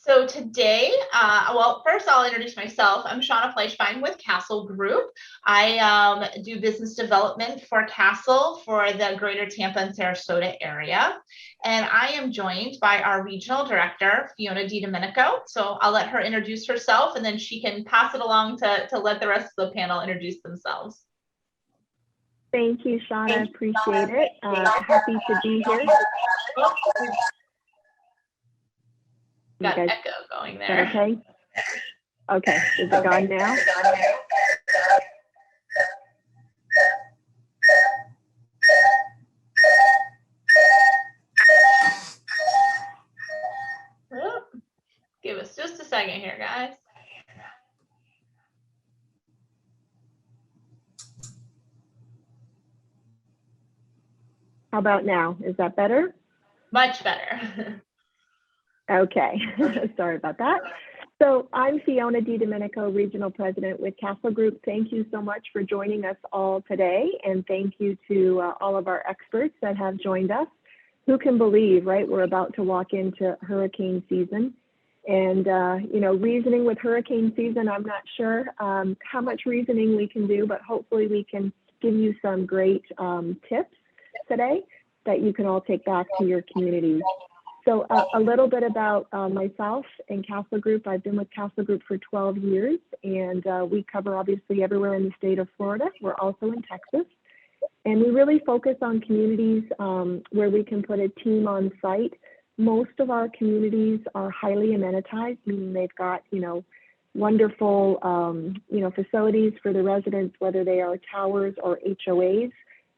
So today, well, first I'll introduce myself. I'm Shauna Fleischbein with Castle Group. I do business development for Castle for the greater Tampa and Sarasota area. And I am joined by our regional director, Fiona DiDomenico. So I'll let her introduce herself and then she can pass it along to let the rest of the panel introduce themselves. Thank you, Shauna. Appreciate it. Happy to be here. Got echo going there. Okay. Okay. Is it gone now? Give us just a second here, guys. How about now? Is that better? Much better. Okay. Sorry about that. So I'm Fiona DiDomenico, Regional President with Castle Group. Thank you so much for joining us all today. And thank you to all of our experts that have joined us. Who can believe, right? We're about to walk into hurricane season. And, you know, reasoning with hurricane season, I'm not sure how much reasoning we can do, but hopefully we can give you some great tips today that you can all take back to your communities. So a little bit about myself and Castle Group. I've been with Castle Group for 12 years, and we cover obviously everywhere in the state of Florida. We're also in Texas. And we really focus on communities where we can put a team on site. Most of our communities are highly amenitized, meaning they've got, you know, wonderful, you know, facilities for the residents, whether they are towers or HOAs.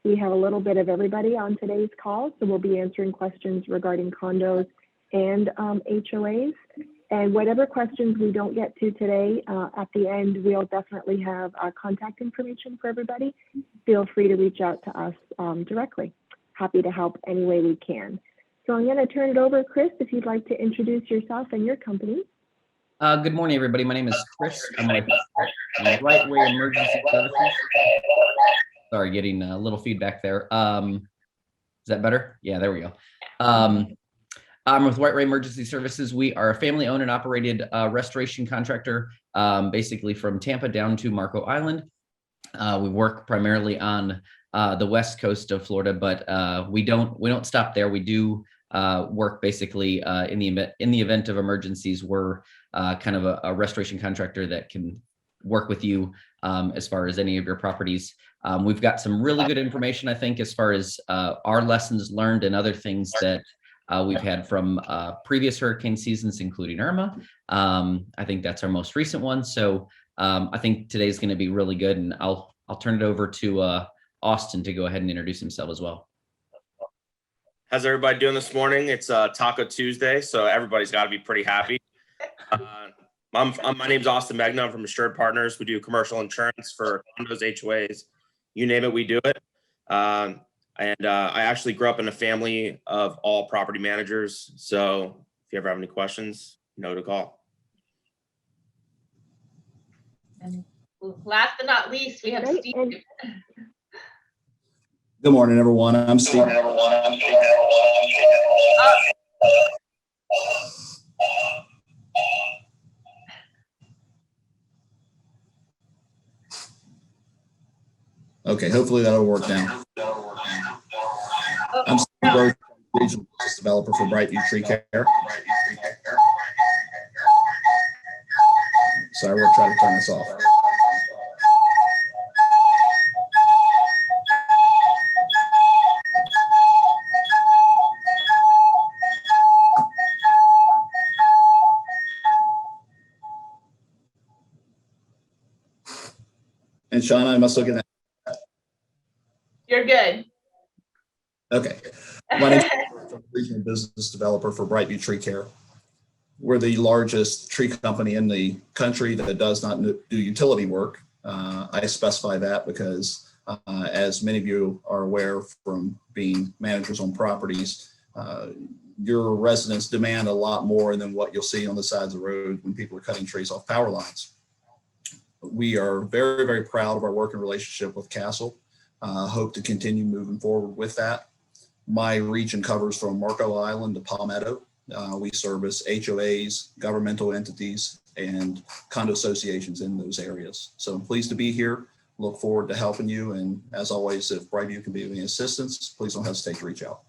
We have a little bit of everybody on today's call, so we'll be answering questions regarding condos and HOAs. And whatever questions we don't get to today, at the end, we'll definitely have contact information for everybody. Feel free to reach out to us directly. Happy to help any way we can. So I'm going to turn it over, Chris, if you'd like to introduce yourself and your company. Good morning, everybody. My name is Chris. I'm with Right Way Emergency Services. Sorry, getting a little feedback there. Is that better? Yeah, there we go. I'm with White Ray Emergency Services. We are a family-owned and operated restoration contractor, basically from Tampa down to Marco Island. We work primarily on the west coast of Florida, but we don't stop there. We do work basically in the event of emergencies. We're kind of a restoration contractor that can work with you as far as any of your properties. We've got some really good information, I think, as far as our lessons learned and other things that we've had from previous hurricane seasons, including Irma. I think that's our most recent one. So I think today's going to be really good, and I'll turn it over to Austin to go ahead and introduce himself as well. How's everybody doing this morning? It's Taco Tuesday, so everybody's got to be pretty happy. My name's Austin Magna. I'm from Assured Partners. We do commercial insurance for condos, HOAs, you name it, we do it. I actually grew up in a family of all property managers. So if you ever have any questions, you know who to call. And last but not least, we have Steve. Good morning, everyone. I'm Steve. Okay, hopefully that'll work now. I'm Steve Roach, regional business developer for Brightview Tree Care. Sorry, we'll try to turn this off. And Shauna, am I still getting that? You're good. Okay. My name is regional business developer for Brightview Tree Care. We're the largest tree company in the country that does not do utility work. I specify that because, as many of you are aware from being managers on properties, your residents demand a lot more than what you'll see on the sides of the road when people are cutting trees off power lines. We are very, very proud of our working relationship with Castle. Hope to continue moving forward with that. My region covers from Marco Island to Palmetto. We service HOAs, governmental entities, and condo associations in those areas. So I'm pleased to be here. Look forward to helping you. And as always, if Brightview can be of any assistance, please don't hesitate to reach out.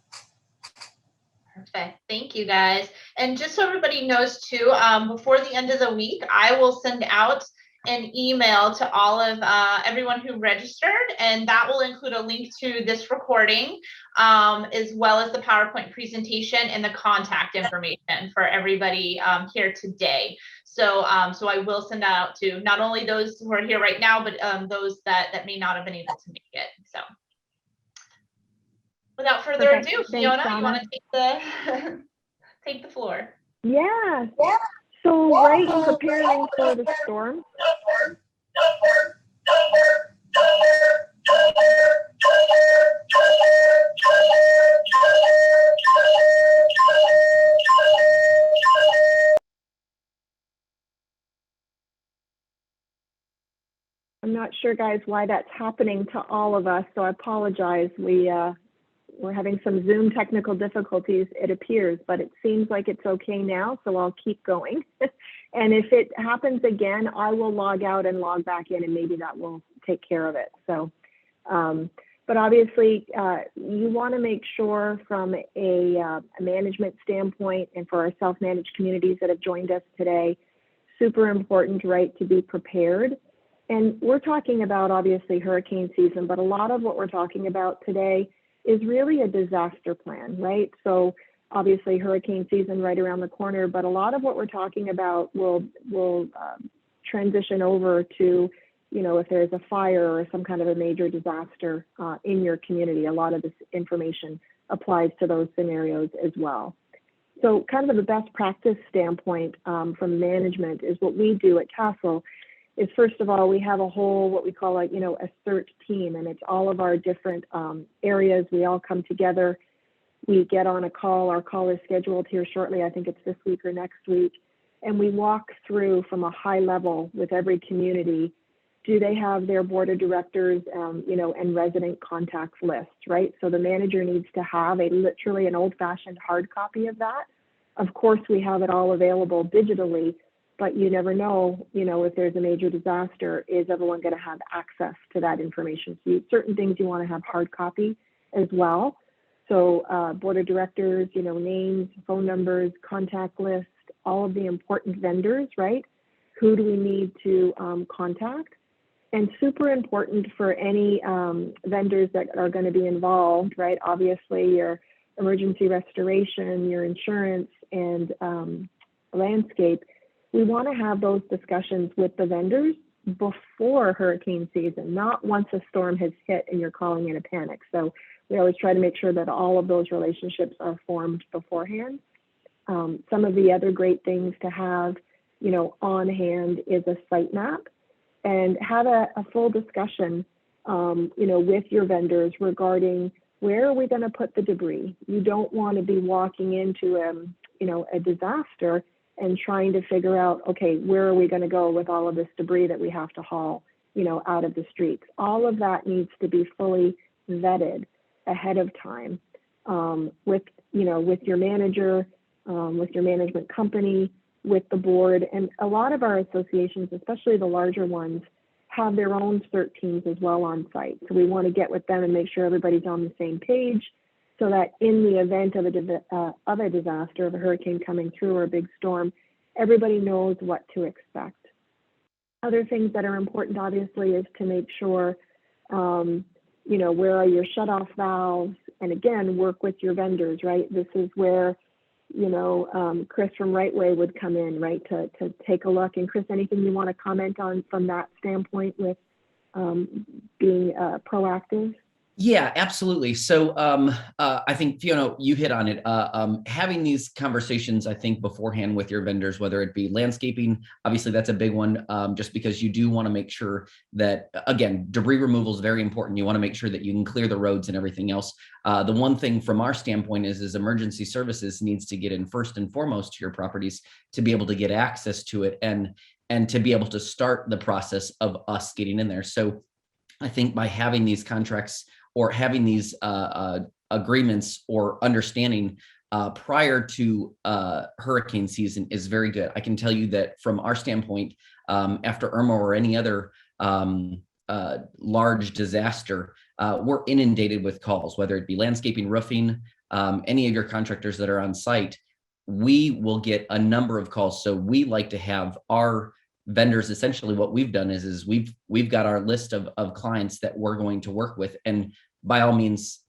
Perfect. Thank you, guys. And just so everybody knows too, before the end of the week, I will send out an email to all of everyone who registered, and that will include a link to this recording, as well as the PowerPoint presentation and the contact information for everybody here today. So, so I will send that out to not only those who are here right now, but those that may not have been able to make it. So, without further Perfect. ado, Thanks, Fiona, Donna. you want to take the take the floor? Yeah. So, right, preparing for the storm. I'm not sure, guys, why that's happening to all of us, so I apologize. We're having some Zoom technical difficulties, it appears, but it seems like it's okay now, so I'll keep going. And if it happens again, I will log out and log back in, and maybe that will take care of it. So, but obviously, you want to make sure from a management standpoint, and for our self-managed communities that have joined us today, super important, right, to be prepared. And we're talking about obviously hurricane season, but a lot of what we're talking about today is really a disaster plan, right? So obviously hurricane season right around the corner, but a lot of what we're talking about will transition over to, you know, if there's a fire or some kind of a major disaster in your community. A lot of this information applies to those scenarios as well. So kind of the best practice standpoint from management is what we do at Castle is, first of all, we have a whole, what we call, like, you know, a search team, and it's all of our different areas. We all come together. We get on a call. Our call is scheduled here shortly. I think it's this week or next week. And we walk through from a high level with every community. Do they have their board of directors, you know, and resident contacts lists, right? So the manager needs to have literally an old-fashioned hard copy of that. Of course, we have it all available digitally, but you never know, you know, if there's a major disaster, is everyone going to have access to that information? So certain things you want to have hard copy as well. So board of directors, you know, names, phone numbers, contact list, all of the important vendors, right? Who do we need to contact? And super important for any vendors that are going to be involved, right? Obviously your emergency restoration, your insurance, and landscape. We want to have those discussions with the vendors before hurricane season, not once a storm has hit and you're calling in a panic. So we always try to make sure that all of those relationships are formed beforehand. Some of the other great things to have, you know, on hand is a site map, and have a full discussion, you know, with your vendors regarding where are we going to put the debris. You don't want to be walking into you know, a disaster and trying to figure out, okay, where are we going to go with all of this debris that we have to haul, you know, out of the streets. All of that needs to be fully vetted ahead of time with, you know, with your manager, with your management company, with the board. And a lot of our associations, especially the larger ones, have their own CERT teams as well on site. So we want to get with them and make sure everybody's on the same page, so that in the event of a disaster, of a hurricane coming through or a big storm, everybody knows what to expect. Other things that are important, obviously, is to make sure, you know, where are your shutoff valves? And again, work with your vendors, right? This is where, you know, Chris from Right Way would come in, right, to take a look. And Chris, anything you want to comment on from that standpoint with being proactive? Yeah, absolutely. So I think, Fiona, you hit on it. Having these conversations, I think, beforehand with your vendors, whether it be landscaping, obviously that's a big one, just because you do want to make sure that, again, debris removal is very important. You want to make sure that you can clear the roads and everything else. The one thing from our standpoint is emergency services needs to get in first and foremost to your properties to be able to get access to it and to be able to start the process of us getting in there. So I think by having these contracts or having these agreements or understanding prior to hurricane season is very good. I can tell you that from our standpoint, after Irma or any other large disaster, we're inundated with calls, whether it be landscaping, roofing, any of your contractors that are on site. We will get a number of calls. So we like to have our vendors, essentially what we've done is we've got our list of clients that we're going to work with. And by all means,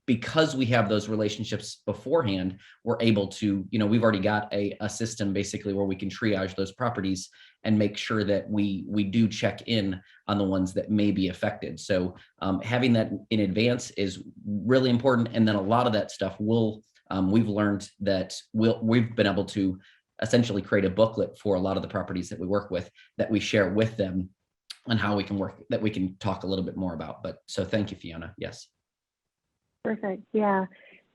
because we have those relationships beforehand, we're able to, we've already got a system basically where we can triage those properties and make sure that we do check in on the ones that may be affected. So having that in advance is really important. And then a lot of that stuff we've learned that we've been able to essentially create a booklet for a lot of the properties that we work with that we share with them on how we can work, that we can talk a little bit more about. But so thank you, Fiona. Yes. Perfect. Yeah.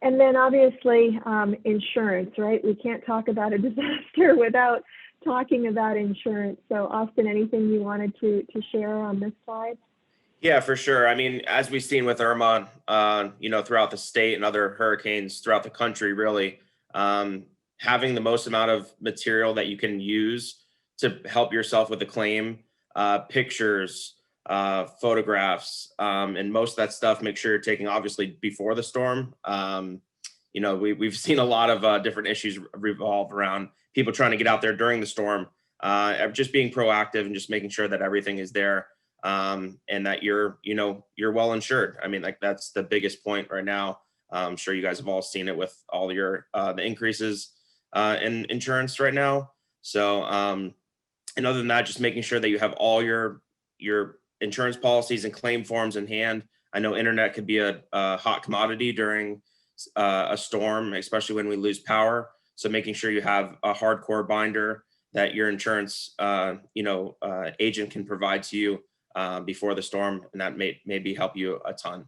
And then obviously insurance, right? We can't talk about a disaster without talking about insurance. So Austin, anything you wanted to share on this slide? Yeah, for sure. I mean, as we've seen with Irma, throughout the state and other hurricanes throughout the country, really, having the most amount of material that you can use to help yourself with a claim, pictures, photographs, and most of that stuff, make sure you're taking obviously before the storm. We've seen a lot of different issues revolve around people trying to get out there during the storm, just being proactive and just making sure that everything is there. And that you're well insured. I mean, like that's the biggest point right now. I'm sure you guys have all seen it with all your the increases in insurance right now. So, and other than that, just making sure that you have all your insurance policies and claim forms in hand. I know internet could be a hot commodity during a storm, especially when we lose power. So making sure you have a hardcore binder that your insurance agent can provide to you before the storm, and that may maybe help you a ton.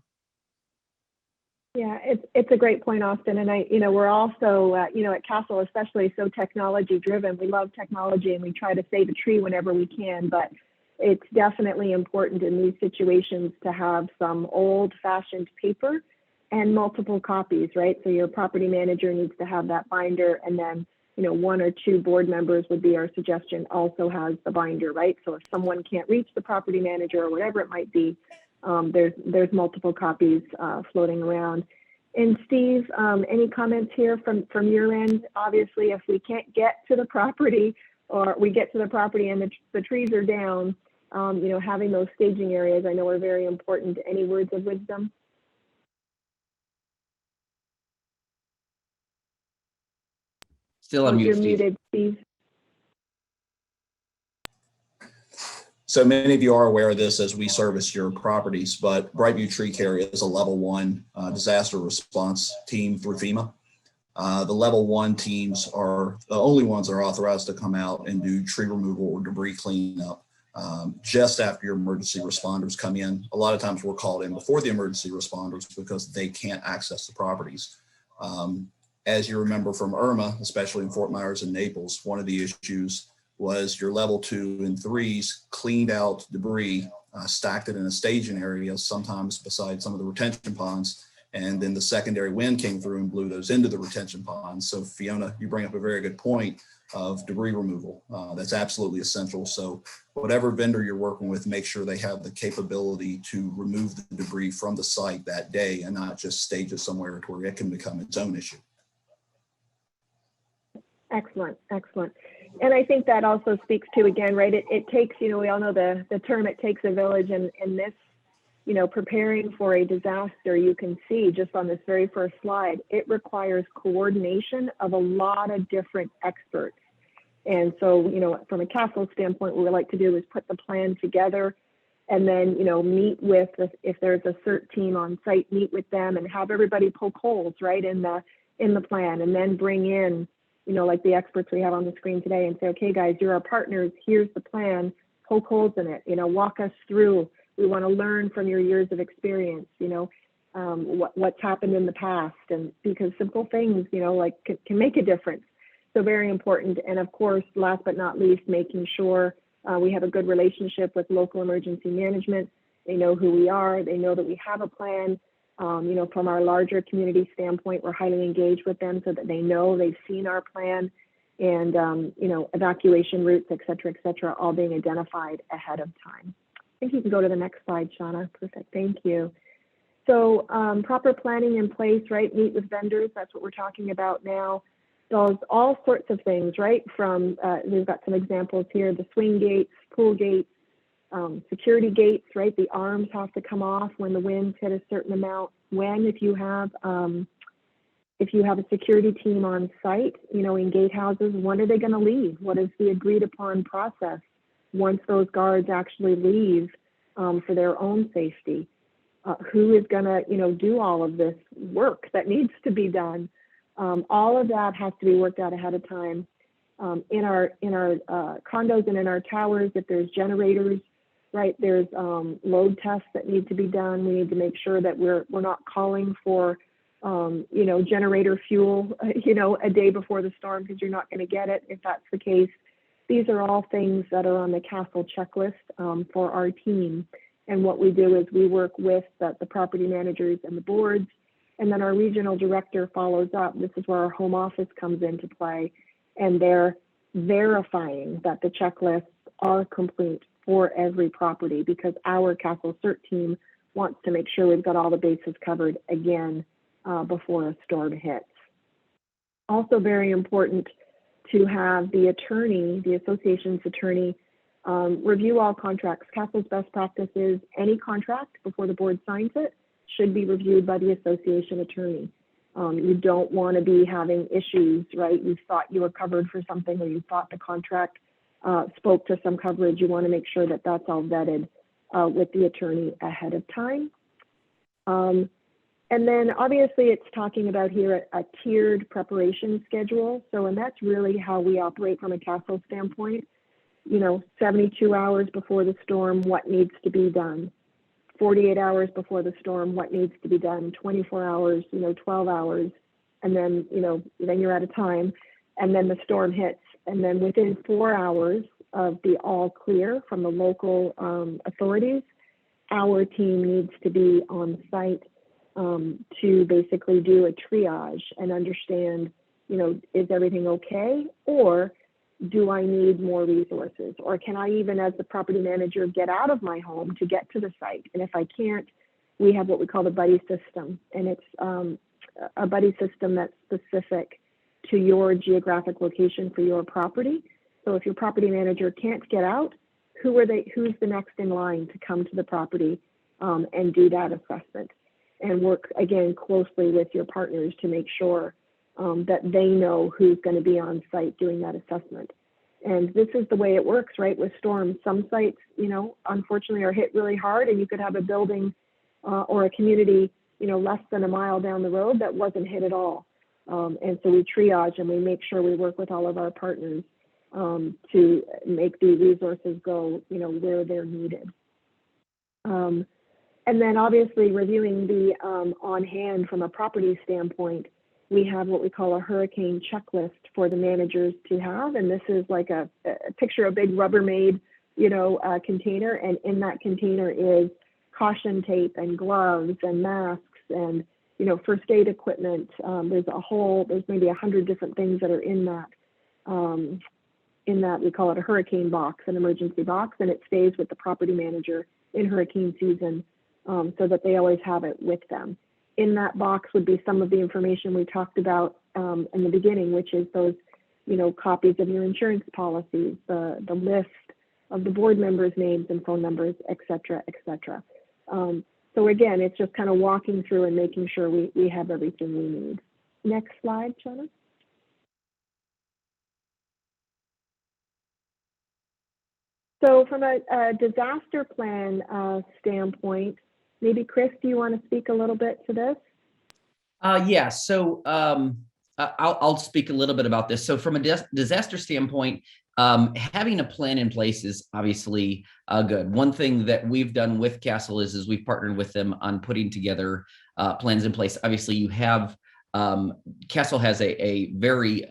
Yeah, it's a great point, Austin. And we're also, at Castle especially, so technology driven. We love technology and we try to save a tree whenever we can, but it's definitely important in these situations to have some old fashioned paper and multiple copies, right? So your property manager needs to have that binder, and then, one or two board members would be our suggestion, also has the binder, right? So if someone can't reach the property manager or whatever it might be, there's multiple copies floating around. And Steve, any comments here from your end? Obviously, if we can't get to the property, or we get to the property and the trees are down, having those staging areas I know are very important. Any words of wisdom? Still on mute, You're Steve. muted, Steve. So many of you are aware of this as we service your properties, but Brightview Tree Care is a level 1 disaster response team through FEMA. The level 1 teams are the only ones that are authorized to come out and do tree removal or debris cleanup just after your emergency responders come in. A lot of times we're called in before the emergency responders because they can't access the properties. As you remember from Irma, especially in Fort Myers and Naples, one of the issues was your level 2 and 3s cleaned out debris, stacked it in a staging area, sometimes beside some of the retention ponds. And then the secondary wind came through and blew those into the retention ponds. So Fiona, you bring up a very good point of debris removal. That's absolutely essential. So whatever vendor you're working with, make sure they have the capability to remove the debris from the site that day and not just stage it somewhere to where it can become its own issue. Excellent, excellent. And I think that also speaks to, again, right, it takes, we all know the term, it takes a village, and this, preparing for a disaster, you can see just on this very first slide, it requires coordination of a lot of different experts. And so, from a Castle standpoint, what we like to do is put the plan together and then, meet with, if there's a CERT team on site, meet with them and have everybody poke holes, right, in the plan, and then bring in, like the experts we have on the screen today and say, okay, guys, you're our partners. Here's the plan. Poke holes in it. Walk us through. We want to learn from your years of experience. What's happened in the past, and because simple things, can make a difference. So very important. And of course, last but not least, making sure we have a good relationship with local emergency management. They know who we are. They know that we have a plan. From our larger community standpoint, we're highly engaged with them so that they know they've seen our plan and, evacuation routes, et cetera, all being identified ahead of time. I think you can go to the next slide, Shauna. Perfect. Thank you. So proper planning in place, right? Meet with vendors. That's what we're talking about now. Does all sorts of things, right? From, we've got some examples here, the swing gates, pool gates, security gates, right? The arms have to come off when the winds hit a certain amount. If you have a security team on site, in gatehouses, when are they going to leave? What is the agreed upon process once those guards actually leave for their own safety? Who is going to, do all of this work that needs to be done? All of that has to be worked out ahead of time. In our condos and in our towers, if there's generators, right, there's load tests that need to be done. We need to make sure that we're not calling for, generator fuel, a day before the storm, because you're not going to get it if that's the case. These are all things that are on the Castle checklist for our team. And what we do is we work with the property managers and the boards, and then our regional director follows up. This is where our home office comes into play, and they're verifying that the checklists are complete for every property, because our Castle CERT team wants to make sure we've got all the bases covered again before a storm hits. Also very important to have the attorney, the association's attorney, review all contracts. Castle's best practice is any contract before the board signs it should be reviewed by the association attorney. You don't want to be having issues, right? You thought you were covered for something, or you thought the contract spoke to some coverage. You want to make sure that that's all vetted with the attorney ahead of time. And then obviously it's talking about here a tiered preparation schedule. So, and that's really how we operate from a Castle standpoint. 72 hours before the storm, what needs to be done? 48 hours before the storm, what needs to be done? 24 hours, 12 hours, and then, then you're out of time, and then the storm hits. And then within 4 hours of the all clear from the local authorities, our team needs to be on site to basically do a triage and understand, is everything okay? Or do I need more resources? Or can I even, as the property manager, get out of my home to get to the site? And if I can't, we have what we call the buddy system. And it's a buddy system that's specific to your geographic location for your property. So if your property manager can't get out, who's the next in line to come to the property and do that assessment? And work, again, closely with your partners to make sure that they know who's going to be on site doing that assessment. And this is the way it works, right? With storms, some sites, unfortunately are hit really hard, and you could have a building or a community, less than a mile down the road that wasn't hit at all. And so we triage and we make sure we work with all of our partners to make the resources go, where they're needed. And then obviously reviewing the on hand from a property standpoint, we have what we call a hurricane checklist for the managers to have. And this is like a picture of a big Rubbermaid, container. And in that container is caution tape and gloves and masks and, first aid equipment. There's maybe 100 different things that are in that. We call it a hurricane box, an emergency box, and it stays with the property manager in hurricane season so that they always have it with them. In that box would be some of the information we talked about in the beginning, which is those, copies of your insurance policies, the list of the board members' names and phone numbers, et cetera, et cetera. So again, it's just kind of walking through and making sure we have everything we need. Next slide, Shauna. So from a disaster plan standpoint, maybe Chris, do you want to speak a little bit to this? Yeah, so I'll speak a little bit about this. So from a disaster standpoint, having a plan in place is obviously good. One thing that we've done with Castle is we've partnered with them on putting together plans in place. Obviously, you have Castle has a very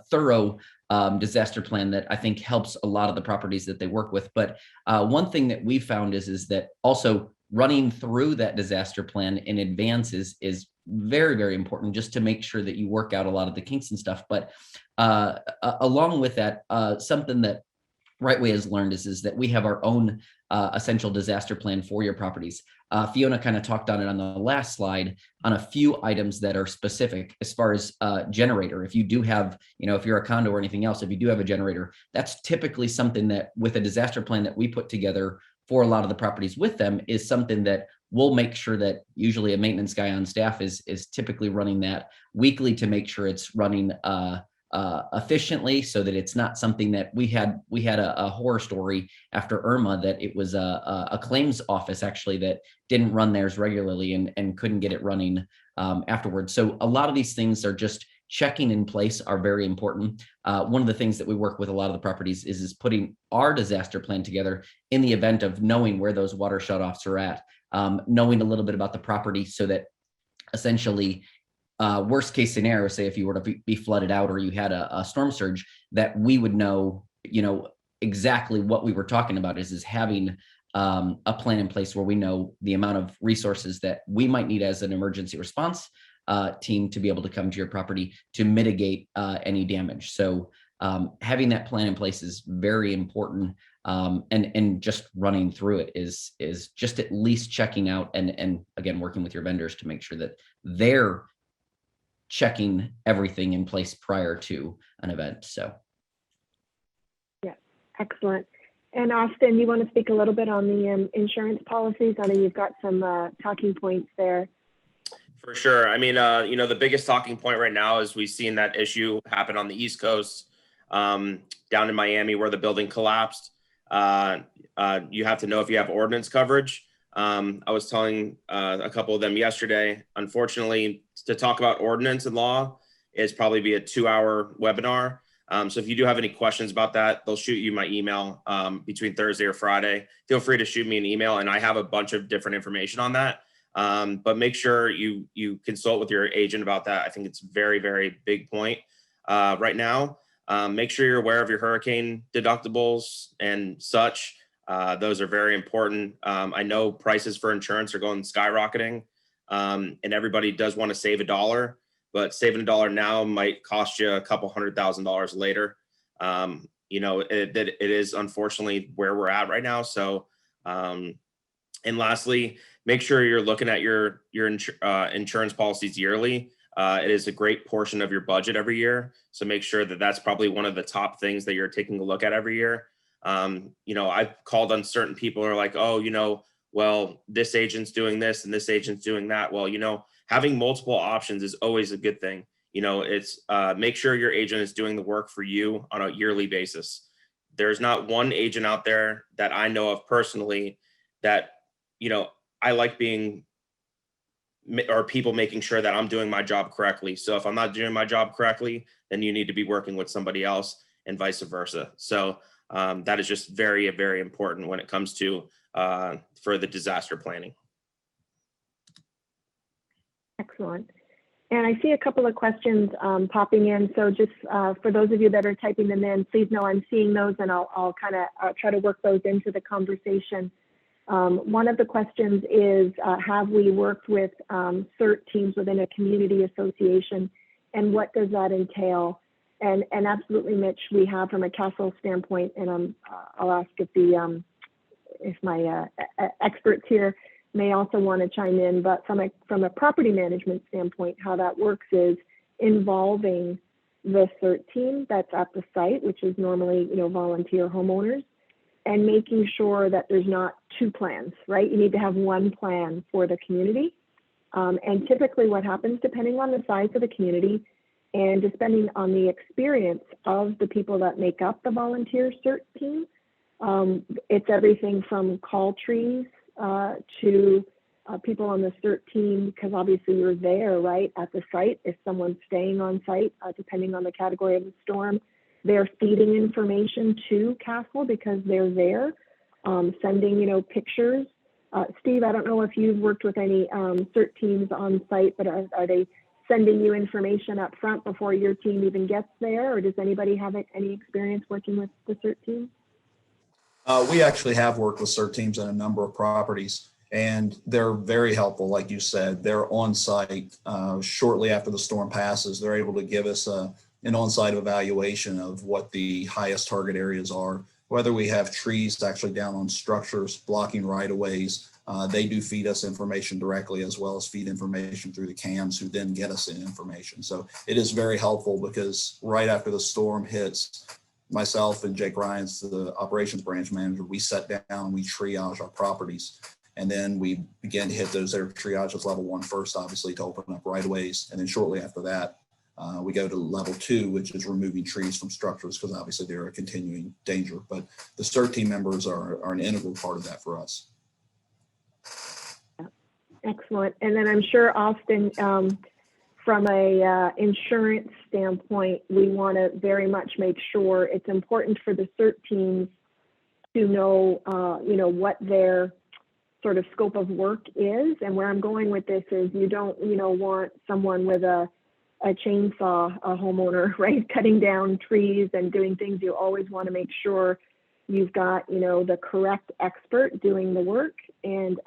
thorough disaster plan that I think helps a lot of the properties that they work with. But one thing that we found is that also running through that disaster plan in advance is very, very important, just to make sure that you work out a lot of the kinks and stuff. But along with that, something that Right Way has learned is that we have our own essential disaster plan for your properties. Fiona kind of talked on it on the last slide on a few items that are specific as far as generator. If you do have, if you're a condo or anything else, if you do have a generator, that's typically something that with a disaster plan that we put together for a lot of the properties with them is something that we'll make sure that usually a maintenance guy on staff is typically running that weekly to make sure it's running efficiently, so that it's not something that we had a horror story after Irma, that it was a claims office actually that didn't run theirs regularly and couldn't get it running afterwards. So a lot of these things are just checking in place are very important. One of the things that we work with a lot of the properties is putting our disaster plan together in the event of knowing where those water shutoffs are at, knowing a little bit about the property, so that essentially worst case scenario, say if you were to be flooded out or you had a storm surge, that we would know, exactly what we were talking about is having a plan in place where we know the amount of resources that we might need as an emergency response team to be able to come to your property to mitigate any damage. So having that plan in place is very important. And just running through it is just at least checking out and again, working with your vendors to make sure that they're checking everything in place prior to an event. So. Yeah, excellent. And Austin, you want to speak a little bit on the insurance policies? I know you've got some talking points there. For sure. I mean, the biggest talking point right now is we've seen that issue happen on the East Coast, down in Miami where the building collapsed. You have to know if you have ordinance coverage. I was telling a couple of them yesterday, unfortunately, to talk about ordinance and law is probably be a 2-hour webinar. So if you do have any questions about that, they'll shoot you my email between Thursday or Friday. Feel free to shoot me an email, and I have a bunch of different information on that. But make sure you consult with your agent about that. I think it's very, very big point right now. Make sure you're aware of your hurricane deductibles and such. Those are very important. I know prices for insurance are going skyrocketing, and everybody does want to save $1, but saving $1 now might cost you a couple $100,000 later. It is unfortunately where we're at right now. So, and lastly, make sure you're looking at your insurance policies yearly. It is a great portion of your budget every year. So make sure that that's probably one of the top things that you're taking a look at every year. I've called on certain people who are like, oh, well, this agent's doing this and this agent's doing that. Well, having multiple options is always a good thing. It's make sure your agent is doing the work for you on a yearly basis. There's not one agent out there that I know of personally that, I like being, or people making sure that I'm doing my job correctly. So if I'm not doing my job correctly, then you need to be working with somebody else and vice versa. So that is just very, very important when it comes to for the disaster planning. Excellent. And I see a couple of questions popping in. So just for those of you that are typing them in, please know I'm seeing those, and I'll kind of try to work those into the conversation. One of the questions is, have we worked with CERT teams within a community association, and what does that entail? And absolutely, Mitch, we have from a Castle standpoint, and I'll ask if my experts here may also want to chime in. But from a property management standpoint, how that works is involving the CERT team that's at the site, which is normally volunteer homeowners, and making sure that there's not two plans, right? You need to have one plan for the community. And typically what happens, depending on the size of the community and depending on the experience of the people that make up the volunteer CERT team, it's everything from call trees to people on the CERT team, because obviously you're there, right, at the site. If someone's staying on site, depending on the category of the storm, they're feeding information to Castle because they're there, sending, pictures. Steve, I don't know if you've worked with any CERT teams on site, but are they sending you information up front before your team even gets there? Or does anybody have any experience working with the CERT team? We actually have worked with CERT teams on a number of properties. And they're very helpful, like you said. They're on site shortly after the storm passes. They're able to give us an on-site evaluation of what the highest target areas are, whether we have trees actually down on structures blocking right-of-ways. They do feed us information directly, as well as feed information through the CAMs, who then get us in information. So it is very helpful, because right after the storm hits, myself and Jake Ryans, the operations branch manager, we sit down and we triage our properties. And then we begin to hit those that are triaged as level 1 first, obviously, to open up right-of-ways. And then shortly after that, we go to level 2, which is removing trees from structures, because obviously they're a continuing danger. But the CERT team members are an integral part of that for us. Excellent. And then I'm sure, Austin, from a insurance standpoint, we want to very much make sure it's important for the CERT teams to know, what their sort of scope of work is. And where I'm going with this is, you don't, want someone with a chainsaw, a homeowner, right, cutting down trees and doing things. You always want to make sure you've got, the correct expert doing the work. And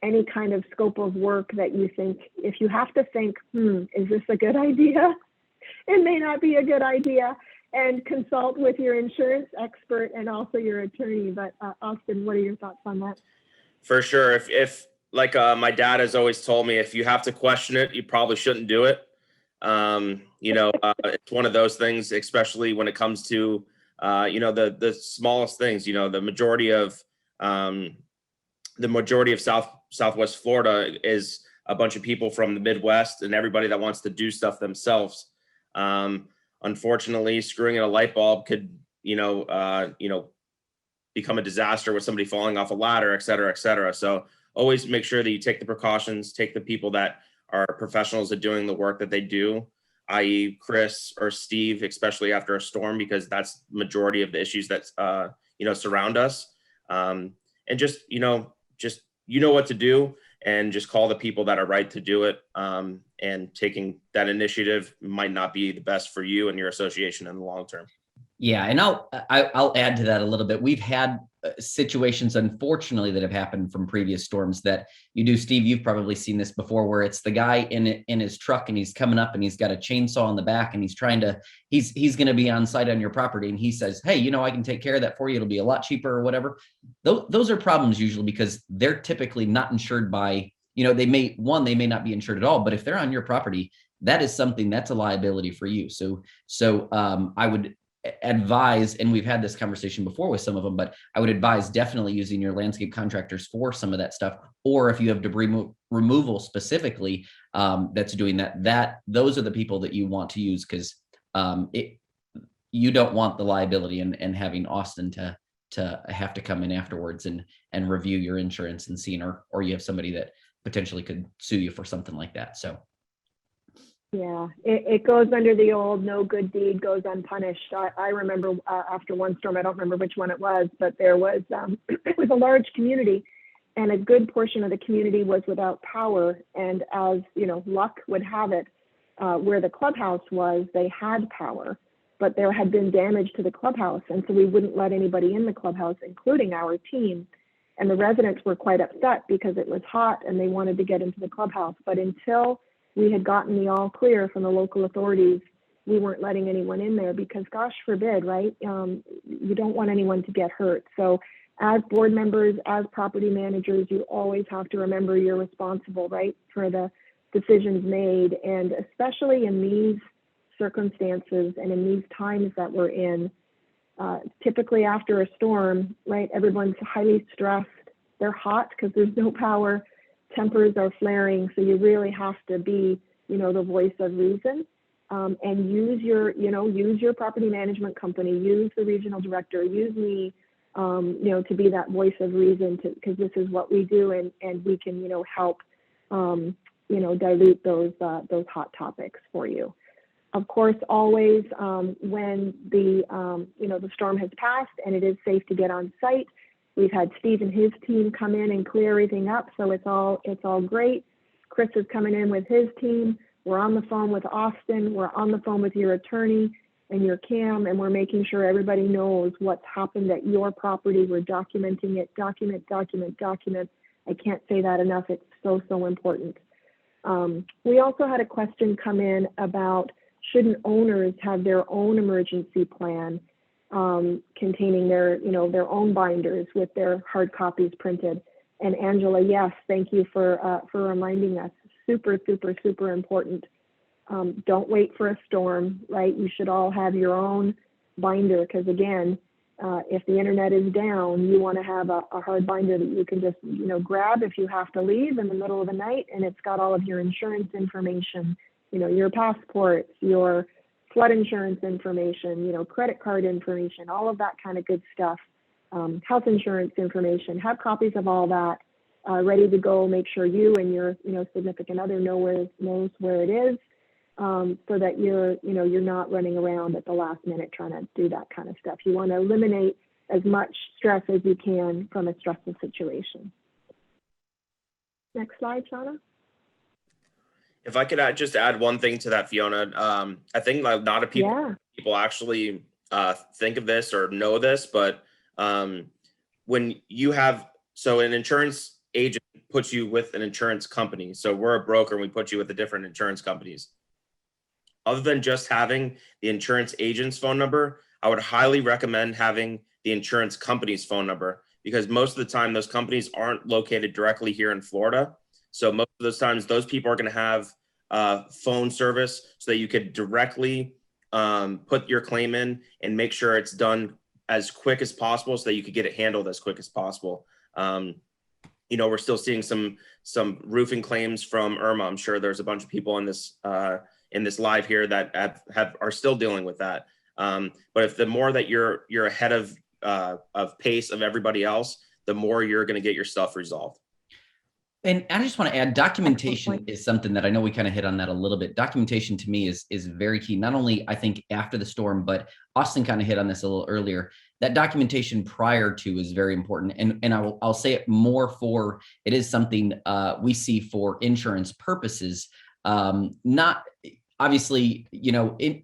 any kind of scope of work that you think, if you have to think, is this a good idea? It may not be a good idea. And consult with your insurance expert and also your attorney. But Austin, what are your thoughts on that? For sure. If like my dad has always told me, if you have to question it, you probably shouldn't do it. It's one of those things, especially when it comes to, the smallest things. The majority of Southwest Florida is a bunch of people from the Midwest, and everybody that wants to do stuff themselves. Unfortunately, screwing in a light bulb could, become a disaster with somebody falling off a ladder, et cetera, et cetera. So always make sure that you take the precautions, take the people that are professionals at doing the work that they do, i.e. Chris or Steve, especially after a storm, because that's the majority of the issues that, surround us. And just what to do, and just call the people that are right to do it. And taking that initiative might not be the best for you and your association in the long term. Yeah, and I'll add to that a little bit. We've had situations, unfortunately, that have happened from previous storms that you do, Steve. You've probably seen this before, where it's the guy in his truck, and he's coming up and he's got a chainsaw in the back, and he's going to be on site on your property, and he says, "Hey, I can take care of that for you. It'll be a lot cheaper," or whatever. Those are problems usually, because they're typically not insured by, they may not be insured at all, but if they're on your property, that is something that's a liability for you. So I would advise, and we've had this conversation before with some of them, but I would advise definitely using your landscape contractors for some of that stuff. Or if you have debris removal specifically, that's doing that, those are the people that you want to use, because you don't want the liability and having Austin to have to come in afterwards and review your insurance and seeing, or you have somebody that potentially could sue you for something like that. So yeah, it goes under the old no good deed goes unpunished. I remember after one storm, I don't remember which one it was, but there was it was a large community, and a good portion of the community was without power. And as luck would have it, where the clubhouse was, they had power, but there had been damage to the clubhouse, and so we wouldn't let anybody in the clubhouse, including our team. And the residents were quite upset because it was hot and they wanted to get into the clubhouse. But until we had gotten the all clear from the local authorities, we weren't letting anyone in there, because gosh forbid, right? You don't want anyone to get hurt. So as board members, as property managers, you always have to remember you're responsible, right, for the decisions made. And especially in these circumstances and in these times that we're in, typically after a storm, right, everyone's highly stressed. They're hot because there's no power. Tempers are flaring, so you really have to be, the voice of reason, and use your property management company, use the regional director, use me, to be that voice of reason, because this is what we do, and we can, help, dilute those hot topics for you. Of course, always when the storm has passed and it is safe to get on site, we've had Steve and his team come in and clear everything up, so it's all great. Chris is coming in with his team. We're on the phone with Austin. We're on the phone with your attorney and your CAM, and we're making sure everybody knows what's happened at your property. We're documenting it, document, I can't say that enough. It's so, so important. We also had a question come in about shouldn't owners have their own emergency plan containing their, their own binders with their hard copies printed. And Angela, yes, thank you for reminding us. Super, super, super important. Don't wait for a storm, right? You should all have your own binder because again, if the internet is down, you want to have a hard binder that you can just, grab if you have to leave in the middle of the night, and it's got all of your insurance information, your passports, your flood insurance information, credit card information, all of that kind of good stuff, health insurance information. Have copies of all that ready to go. Make sure you and your, significant other knows where it is. So that you're not running around at the last minute trying to do that kind of stuff. You want to eliminate as much stress as you can from a stressful situation. Next slide, Shauna. If I could just add one thing to that, Fiona, I think a lot of people actually think of this or know this, but when you have, so an insurance agent puts you with an insurance company. So we're a broker and we put you with the different insurance companies. Other than just having the insurance agent's phone number, I would highly recommend having the insurance company's phone number because most of the time those companies aren't located directly here in Florida. So most of those times those people are going to have phone service so that you could directly put your claim in and make sure it's done as quick as possible so that you could get it handled as quick as possible. We're still seeing some roofing claims from Irma. I'm sure there's a bunch of people in this live here that are still dealing with that. But if the more that you're ahead of pace of everybody else, the more you're going to get your stuff resolved. And I just want to add, documentation is something that I know we kind of hit on that a little bit. Documentation to me is very key. Not only I think after the storm, but Austin kind of hit on this a little earlier. That documentation prior to is very important. And I'll say it more for, it is something we see for insurance purposes. Not obviously,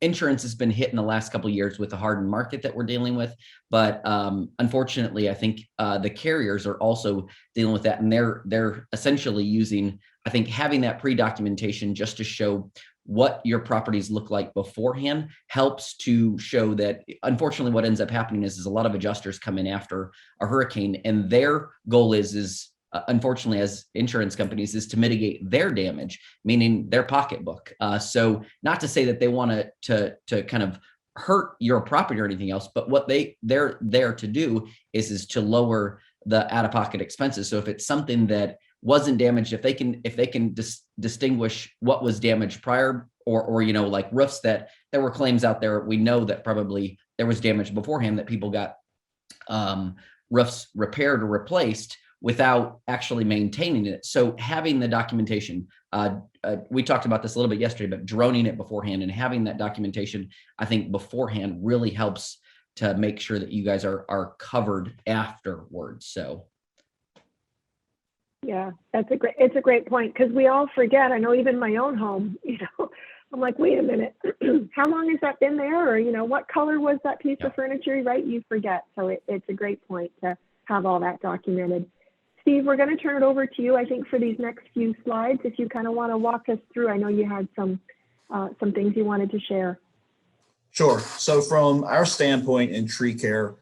insurance has been hit in the last couple of years with the hardened market that we're dealing with. But unfortunately, I think the carriers are also dealing with that. And they're essentially using, I think, having that pre-documentation just to show what your properties look like beforehand helps to show that, unfortunately, what ends up happening is a lot of adjusters come in after a hurricane and their goal is unfortunately, as insurance companies, is to mitigate their damage, meaning their pocketbook. So not to say that they want to kind of hurt your property or anything else, but what they're there to do is to lower the out-of-pocket expenses. So if it's something that wasn't damaged, if they can distinguish what was damaged prior, or like roofs that there were claims out there, we know that probably there was damage beforehand that people got roofs repaired or replaced without actually maintaining it. So having the documentation, we talked about this a little bit yesterday, but droning it beforehand and having that documentation, I think beforehand really helps to make sure that you guys are covered afterwards. So. Yeah, it's a great point because we all forget. I know even my own home, I'm like, wait a minute, how long has that been there? Or, what color was that piece of furniture, right? You forget. So it's a great point to have all that documented. Steve, we're going to turn it over to you, I think, for these next few slides. If you kind of want to walk us through, I know you had some things you wanted to share. Sure. So from our standpoint in tree care,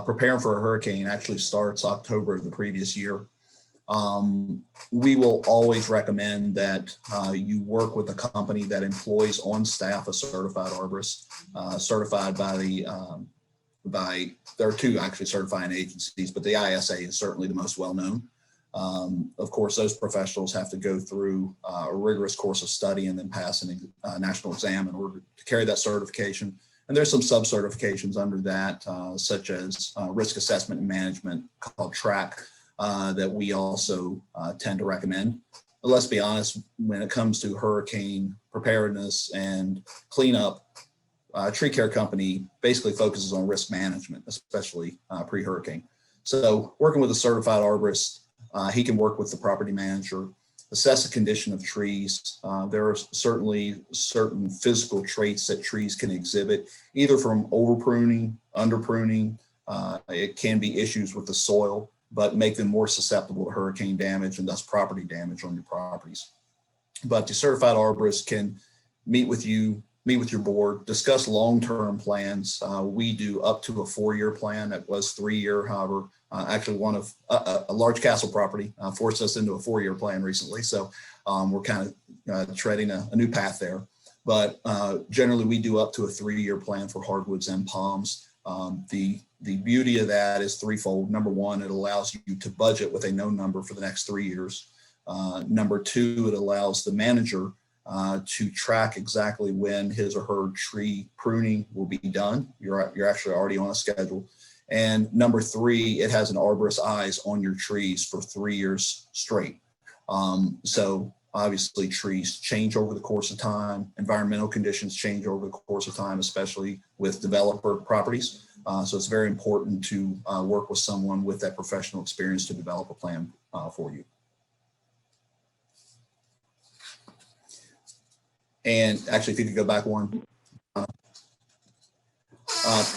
preparing for a hurricane actually starts October of the previous year. We will always recommend that you work with a company that employs on staff a certified arborist, certified by there are two actually certifying agencies, but the ISA is certainly the most well-known. Of course, those professionals have to go through a rigorous course of study and then pass a national exam in order to carry that certification. And there's some sub-certifications under that, such as risk assessment and management called TRAC, that we also tend to recommend. But let's be honest, when it comes to hurricane preparedness and cleanup, tree care company basically focuses on risk management, especially pre-hurricane. So working with a certified arborist, he can work with the property manager, assess the condition of trees. There are certainly certain physical traits that trees can exhibit, either from over pruning, under pruning. It can be issues with the soil, but make them more susceptible to hurricane damage and thus property damage on your properties. But the certified arborist can meet with your board, discuss long-term plans. We do up to a 4-year plan. That was 3-year. However, actually one of a large castle property forced us into a 4-year plan recently. So we're kind of treading a new path there. But generally we do up to a 3-year plan for hardwoods and palms. The beauty of that is threefold. Number one, it allows you to budget with a known number for the next 3 years. Number two, it allows the manager to track exactly when his or her tree pruning will be done. You're actually already on a schedule. And number three, it has an arborist's eyes on your trees for 3 years straight. So obviously trees change over the course of time. Environmental conditions change over the course of time, especially with developer properties. So it's very important to work with someone with that professional experience to develop a plan for you. And actually, if you could go back one.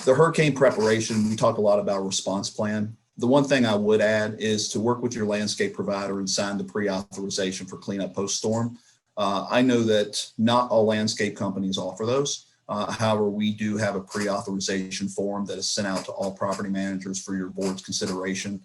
The hurricane preparation, we talk a lot about response plan. The one thing I would add is to work with your landscape provider and sign the pre-authorization for cleanup post-storm. I know that not all landscape companies offer those. However, we do have a pre-authorization form that is sent out to all property managers for your board's consideration.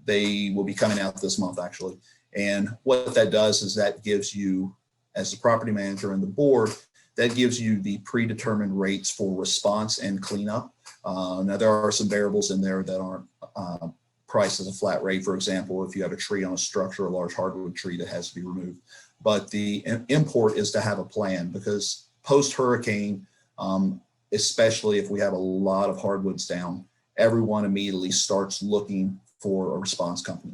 They will be coming out this month, actually. And what that does is that gives you, as the property manager and the board, that gives you the predetermined rates for response and cleanup. Now, there are some variables in there that aren't priced as a flat rate. For example, if you have a tree on a structure, a large hardwood tree that has to be removed. But the import is to have a plan, because post-hurricane, especially if we have a lot of hardwoods down, everyone immediately starts looking for a response company.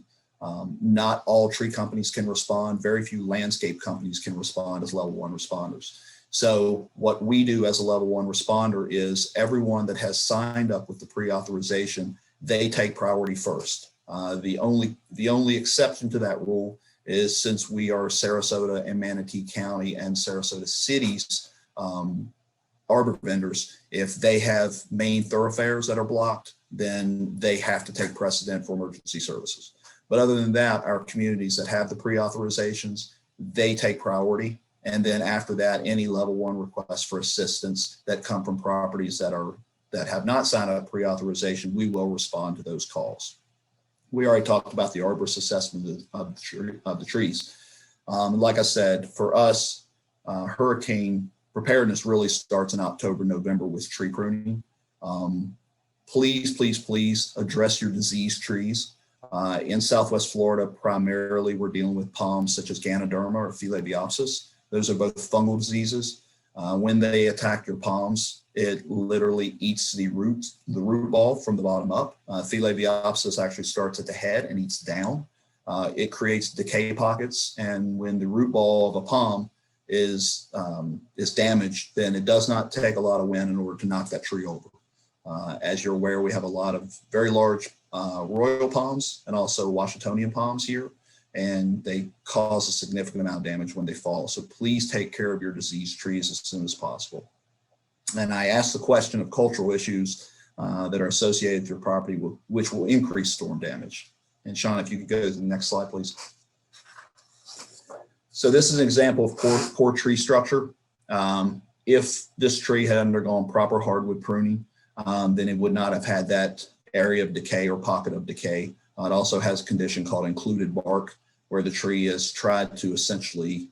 Not all tree companies can respond. Very few landscape companies can respond as level 1 responders. So what we do as a level 1 responder is everyone that has signed up with the pre-authorization, they take priority first. The only exception to that rule is, since we are Sarasota and Manatee County and Sarasota City's arbor vendors, if they have main thoroughfares that are blocked, then they have to take precedent for emergency services. But other than that, our communities that have the pre-authorizations, they take priority. And then after that, any level 1 requests for assistance that come from properties that have not signed up pre-authorization, we will respond to those calls. We already talked about the arborist assessment of the trees. Like I said, for us, hurricane preparedness really starts in October, November with tree pruning. Please, please, please address your diseased trees. In Southwest Florida, primarily, we're dealing with palms such as Ganoderma or Phyllobiopsis. Those are both fungal diseases. When they attack your palms, it literally eats the root ball from the bottom up. Phyllobiopsis actually starts at the head and eats down. It creates decay pockets, and when the root ball of a palm is damaged, then it does not take a lot of wind in order to knock that tree over. As you're aware, we have a lot of very large royal palms and also Washingtonian palms here, and they cause a significant amount of damage when they fall. So please take care of your diseased trees as soon as possible. And I asked the question of cultural issues that are associated with your property, which will increase storm damage. And Sean, if you could go to the next slide, please. So this is an example of poor tree structure. If this tree had undergone proper hardwood pruning, then it would not have had that area of decay or pocket of decay. It also has a condition called included bark, where the tree has tried to essentially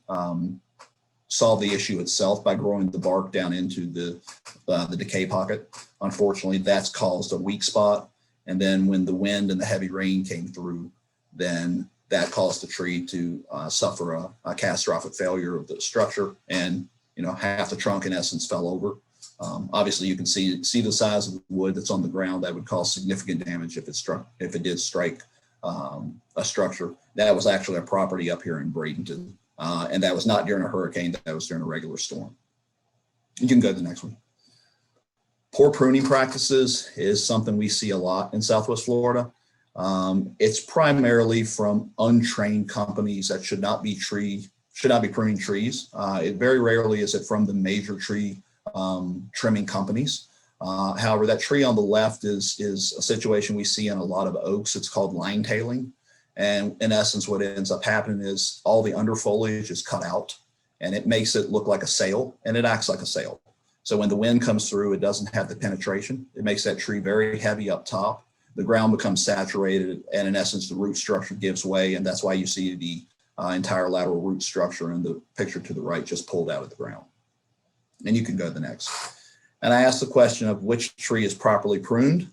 solve the issue itself by growing the bark down into the decay pocket. Unfortunately, that's caused a weak spot. And then when the wind and the heavy rain came through, then that caused the tree to suffer a catastrophic failure of the structure, and half the trunk in essence fell over. Obviously, you can see the size of the wood that's on the ground. That would cause significant damage if it did strike a structure. That was actually a property up here in Bradenton, and that was not during a hurricane. That was during a regular storm. You can go to the next one. Poor pruning practices is something we see a lot in Southwest Florida. It's primarily from untrained companies that should not be pruning trees. It very rarely is it from the major tree trimming companies. However, that tree on the left is a situation we see in a lot of oaks. It's called line tailing. And in essence, what ends up happening is all the under foliage is cut out and it makes it look like a sail, and it acts like a sail. So when the wind comes through, it doesn't have the penetration. It makes that tree very heavy up top. The ground becomes saturated, and in essence, the root structure gives way. And that's why you see the entire lateral root structure in the picture to the right just pulled out of the ground. And you can go to the next. And I asked the question of which tree is properly pruned.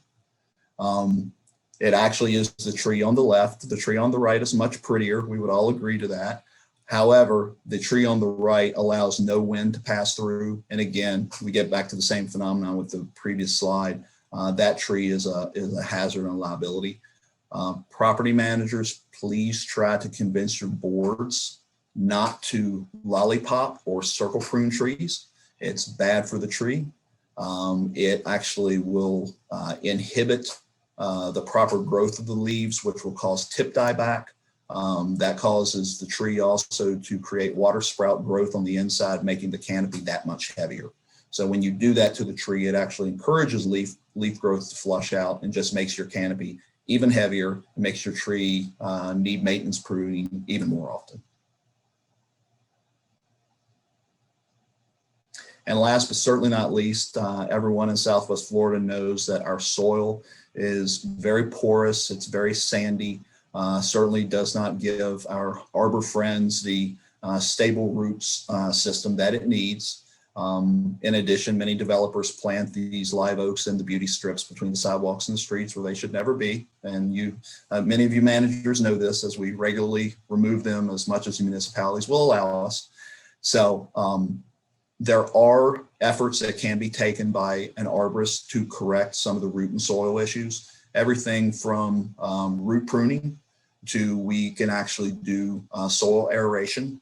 It actually is the tree on the left. The tree on the right is much prettier. We would all agree to that. However, the tree on the right allows no wind to pass through. And again, we get back to the same phenomenon with the previous slide. That tree is a hazard and liability. Property managers, please try to convince your boards not to lollipop or circle prune trees. It's bad for the tree. It actually will inhibit the proper growth of the leaves, which will cause tip dieback. That causes the tree also to create water sprout growth on the inside, making the canopy that much heavier. So when you do that to the tree, it actually encourages leaf growth to flush out and just makes your canopy even heavier. It makes your tree need maintenance pruning even more often. And last but certainly not least, everyone in Southwest Florida knows that our soil is very porous. It's very sandy. Certainly does not give our arbor friends the stable roots system that it needs. In addition, many developers plant these live oaks in the beauty strips between the sidewalks and the streets where they should never be. And many of you managers know this, as we regularly remove them as much as the municipalities will allow us. So there are efforts that can be taken by an arborist to correct some of the root and soil issues. Everything from root pruning to we can actually do soil aeration,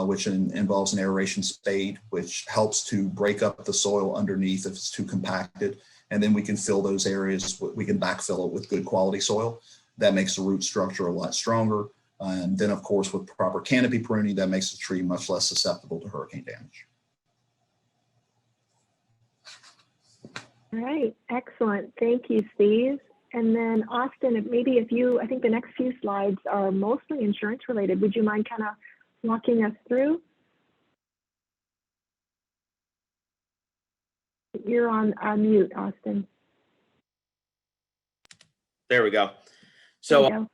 which involves an aeration spade, which helps to break up the soil underneath if it's too compacted. And then we can fill those areas, we can backfill it with good quality soil. That makes the root structure a lot stronger. And then of course, with proper canopy pruning, that makes the tree much less susceptible to hurricane damage. All right, excellent. Thank you, Steve. And then Austin, maybe I think the next few slides are mostly insurance related. Would you mind kind of walking us through? You're on mute, Austin. There we go. So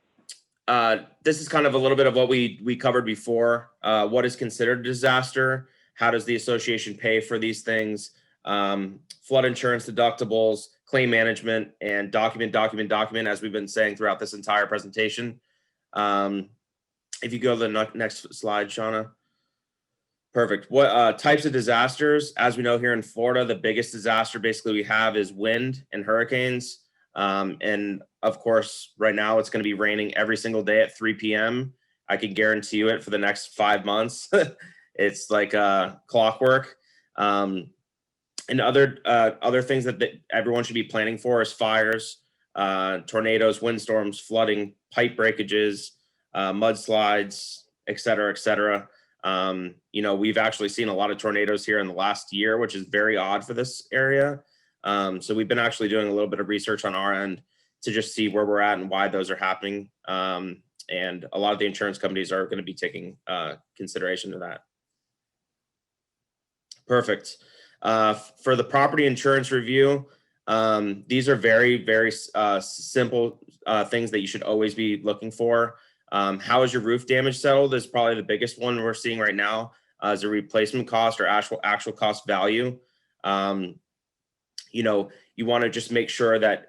this is kind of a little bit of what we covered before. What is considered a disaster? How does the association pay for these things? Flood insurance, deductibles, claim management, and document, as we've been saying throughout this entire presentation. If you go to the next slide, Shauna. Perfect. What types of disasters? As we know here in Florida, the biggest disaster basically we have is wind and hurricanes. And of course, right now it's going to be raining every single day at 3 p.m. I can guarantee you it for the next 5 months. It's like clockwork. And other things that everyone should be planning for is fires, tornadoes, windstorms, flooding, pipe breakages, mudslides, et cetera, et cetera. We've actually seen a lot of tornadoes here in the last year, which is very odd for this area. So we've been actually doing a little bit of research on our end to just see where we're at and why those are happening. And a lot of the insurance companies are going to be taking consideration of that. Perfect. For the property insurance review, these are very, very simple things that you should always be looking for. How is your roof damage settled is probably the biggest one we're seeing right now as a replacement cost or actual cost value. You want to just make sure that,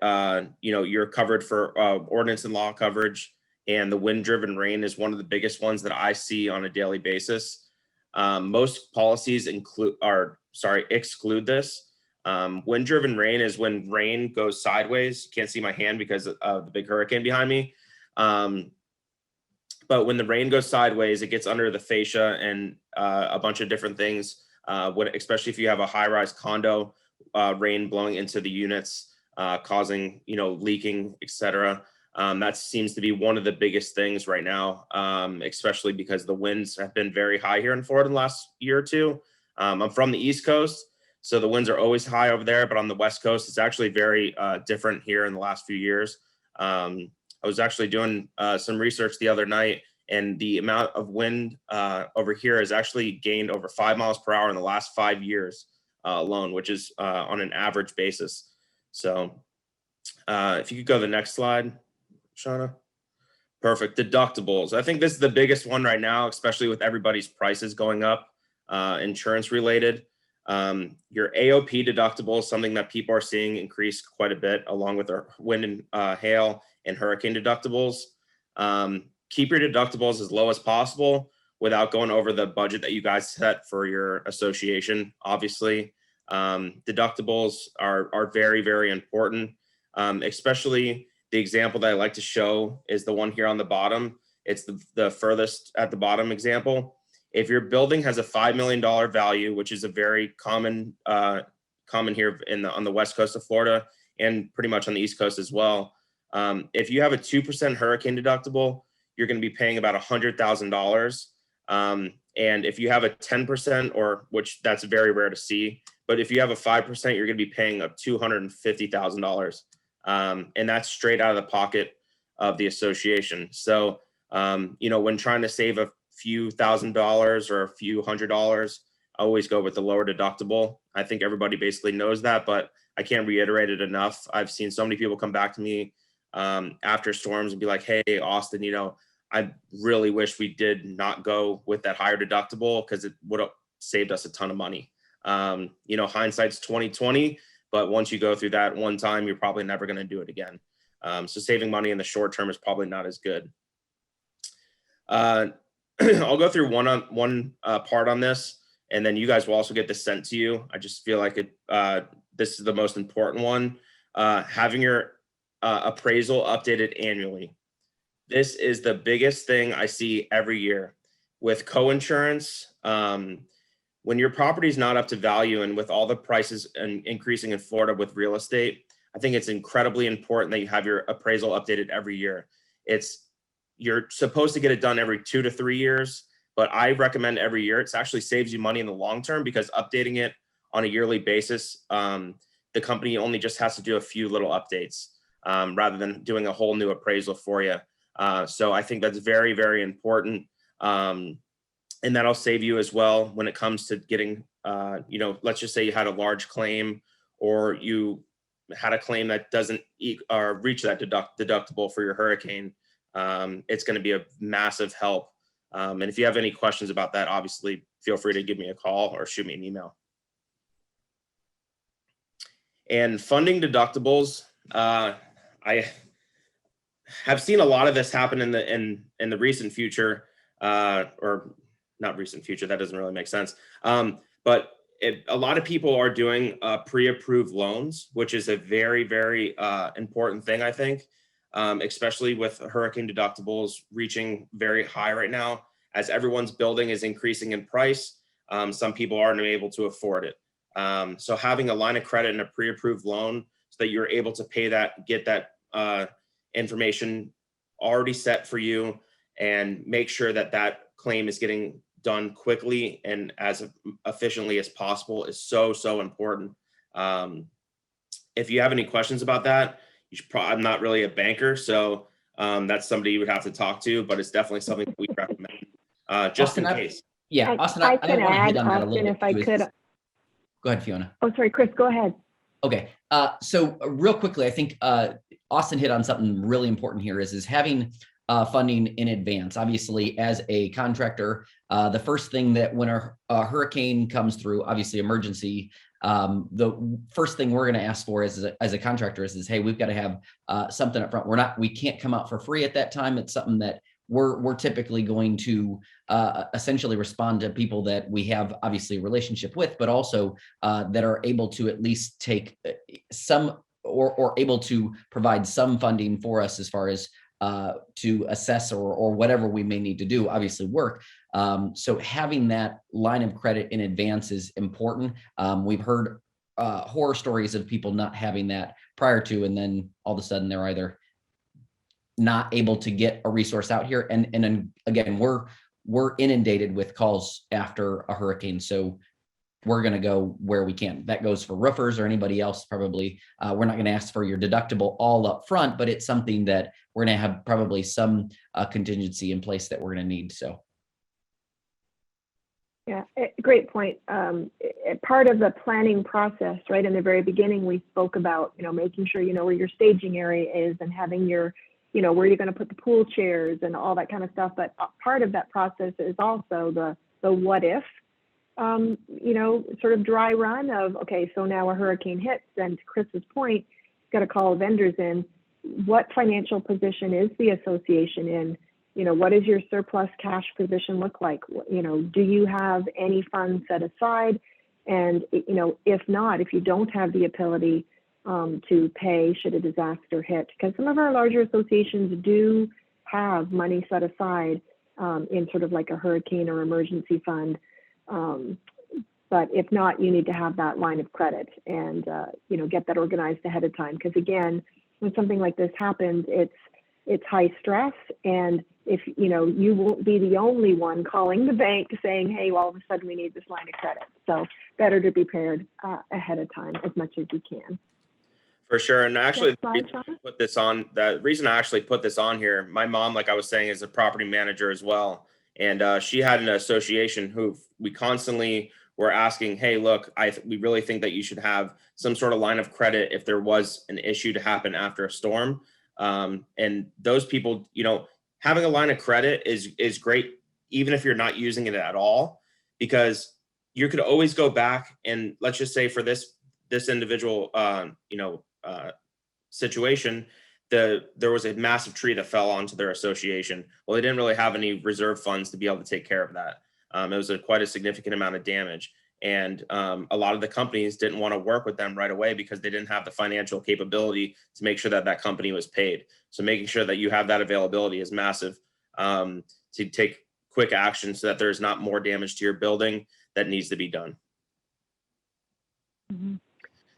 you're covered for ordinance and law coverage, and the wind-driven rain is one of the biggest ones that I see on a daily basis. Most policies exclude this. Wind-driven rain is when rain goes sideways. You can't see my hand because of the big hurricane behind me. But when the rain goes sideways, it gets under the fascia and a bunch of different things, especially if you have a high-rise condo, rain blowing into the units, causing, leaking, etc. That seems to be one of the biggest things right now, especially because the winds have been very high here in Florida in the last year or two. I'm from the East Coast, So the winds are always high over there, but on the West Coast, it's actually very different here in the last few years. I was actually doing some research the other night, and the amount of wind over here has actually gained over 5 miles per hour in the last 5 years alone, which is on an average basis. So if you could go to the next slide, Shauna. Perfect. Deductibles. I think this is the biggest one right now, especially with everybody's prices going up, insurance related. Your AOP deductible is something that people are seeing increase quite a bit, along with their wind and hail and hurricane deductibles. Keep your deductibles as low as possible without going over the budget that you guys set for your association. Obviously, deductibles are very, very important, especially the example that I like to show is the one here on the bottom. It's the furthest at the bottom example. If your building has a $5 million value, which is a very common here on the west coast of Florida and pretty much on the east coast as well. If you have a 2% hurricane deductible, you're going to be paying about $100,000. And if you have a 10%, or which that's very rare to see, but if you have a 5%, you're going to be paying up $250,000. And that's straight out of the pocket of the association. So, when trying to save a few $1,000s or a few $100s, I always go with the lower deductible. I think everybody basically knows that, but I can't reiterate it enough. I've seen so many people come back to me after storms and be like, hey, Austin, I really wish we did not go with that higher deductible because it would have saved us a ton of money. Hindsight's 20/20. But once you go through that one time, you're probably never going to do it again. So saving money in the short term is probably not as good. I'll go through one part on this, and then you guys will also get this sent to you. I just feel like this is the most important one. Having your appraisal updated annually. This is the biggest thing I see every year with co-insurance. When your property is not up to value, and with all the prices and increasing in Florida with real estate, I think it's incredibly important that you have your appraisal updated every year. You're supposed to get it done every 2 to 3 years, but I recommend every year. It actually saves you money in the long term because updating it on a yearly basis, the company only just has to do a few little updates rather than doing a whole new appraisal for you. So I think that's very, very important. And that'll save you as well when it comes to getting, let's just say you had a large claim, or you had a claim that doesn't reach that deductible for your hurricane. It's going to be a massive help. And if you have any questions about that, obviously feel free to give me a call or shoot me an email. And funding deductibles, I have seen a lot of this happen in the recent future, or not recent future. That doesn't really make sense. But a lot of people are doing pre-approved loans, which is a very, very important thing, I think, especially with hurricane deductibles reaching very high right now. As everyone's building is increasing in price, some people aren't able to afford it. So having a line of credit and a pre-approved loan so that you're able to pay that, get that information already set for you, and make sure that claim is getting done quickly and as efficiently as possible is so, so important. If you have any questions about that, I'm not really a banker, so that's somebody you would have to talk to, but it's definitely something that we recommend just Austin, in case. Yeah, Austin, I can want to hit add, on that a little Austin, bit. if I could. Go ahead, Fiona. Oh, sorry, Chris, go ahead. Okay, so real quickly, I think Austin hit on something really important here is having funding in advance. Obviously, as a contractor, the first thing that when a hurricane comes through, obviously emergency, the first thing we're going to ask for as a contractor is, hey, we've got to have something up front. We can't come out for free at that time. It's something that we're typically going to essentially respond to people that we have obviously a relationship with, but also that are able to at least take some or able to provide some funding for us as far as to assess or whatever we may need to do, obviously work. So having that line of credit in advance is important. We've heard horror stories of people not having that prior to, and then all of a sudden they're either not able to get a resource out here. And then again, we're inundated with calls after a hurricane. So we're going to go where we can. That goes for roofers or anybody else. Probably we're not going to ask for your deductible all up front, but it's something that we're going to have probably some contingency in place that we're going to need. So. Yeah, great point. Part of the planning process, right in the very beginning, we spoke about, making sure you know where your staging area is and having your, where you're going to put the pool chairs and all that kind of stuff. But part of that process is also the what if, sort of dry run of, okay, so now a hurricane hits, and to Chris's point, got to call vendors in. What financial position is the association in? What does your surplus cash position look like? Do you have any funds set aside? And, if not, if you don't have the ability to pay should a disaster hit, because some of our larger associations do have money set aside in sort of like a hurricane or emergency fund. But if not, you need to have that line of credit and, get that organized ahead of time. Because again, when something like this happens, it's high stress, and if you won't be the only one calling the bank saying, hey, all of a sudden we need this line of credit. So better to be prepared ahead of time as much as you can. For sure. And actually, the reason I actually put this on here, my mom, like I was saying, is a property manager as well. And she had an association who we constantly were asking, hey, look, we really think that you should have some sort of line of credit if there was an issue to happen after a storm. And those people, having a line of credit is great, even if you're not using it at all, because you could always go back and, let's just say for this individual, situation, there was a massive tree that fell onto their association. Well, they didn't really have any reserve funds to be able to take care of that. It was quite a significant amount of damage. And a lot of the companies didn't want to work with them right away because they didn't have the financial capability to make sure that that company was paid. So making sure that you have that availability is massive, to take quick action so that there's not more damage to your building that needs to be done. Mm-hmm.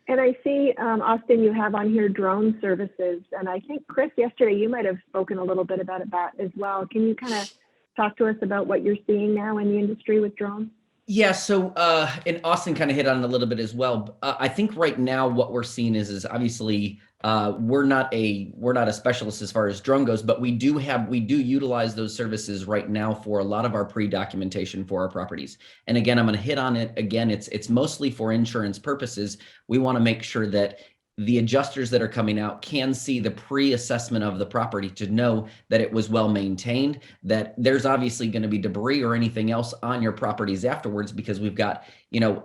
And I see, Austin, you have on here drone services. And I think, Chris, yesterday you might have spoken a little bit about that as well. Can you kind of talk to us about what you're seeing now in the industry with drones? Yeah, so and Austin kind of hit on it a little bit as well. I think right now what we're seeing is obviously we're not a specialist as far as drone goes, but we do utilize those services right now for a lot of our pre-documentation for our properties. And again, I'm going to hit on it again. It's mostly for insurance purposes. We want to make sure that the adjusters that are coming out can see the pre-assessment of the property to know that it was well maintained, that there's obviously going to be debris or anything else on your properties afterwards, because we've got,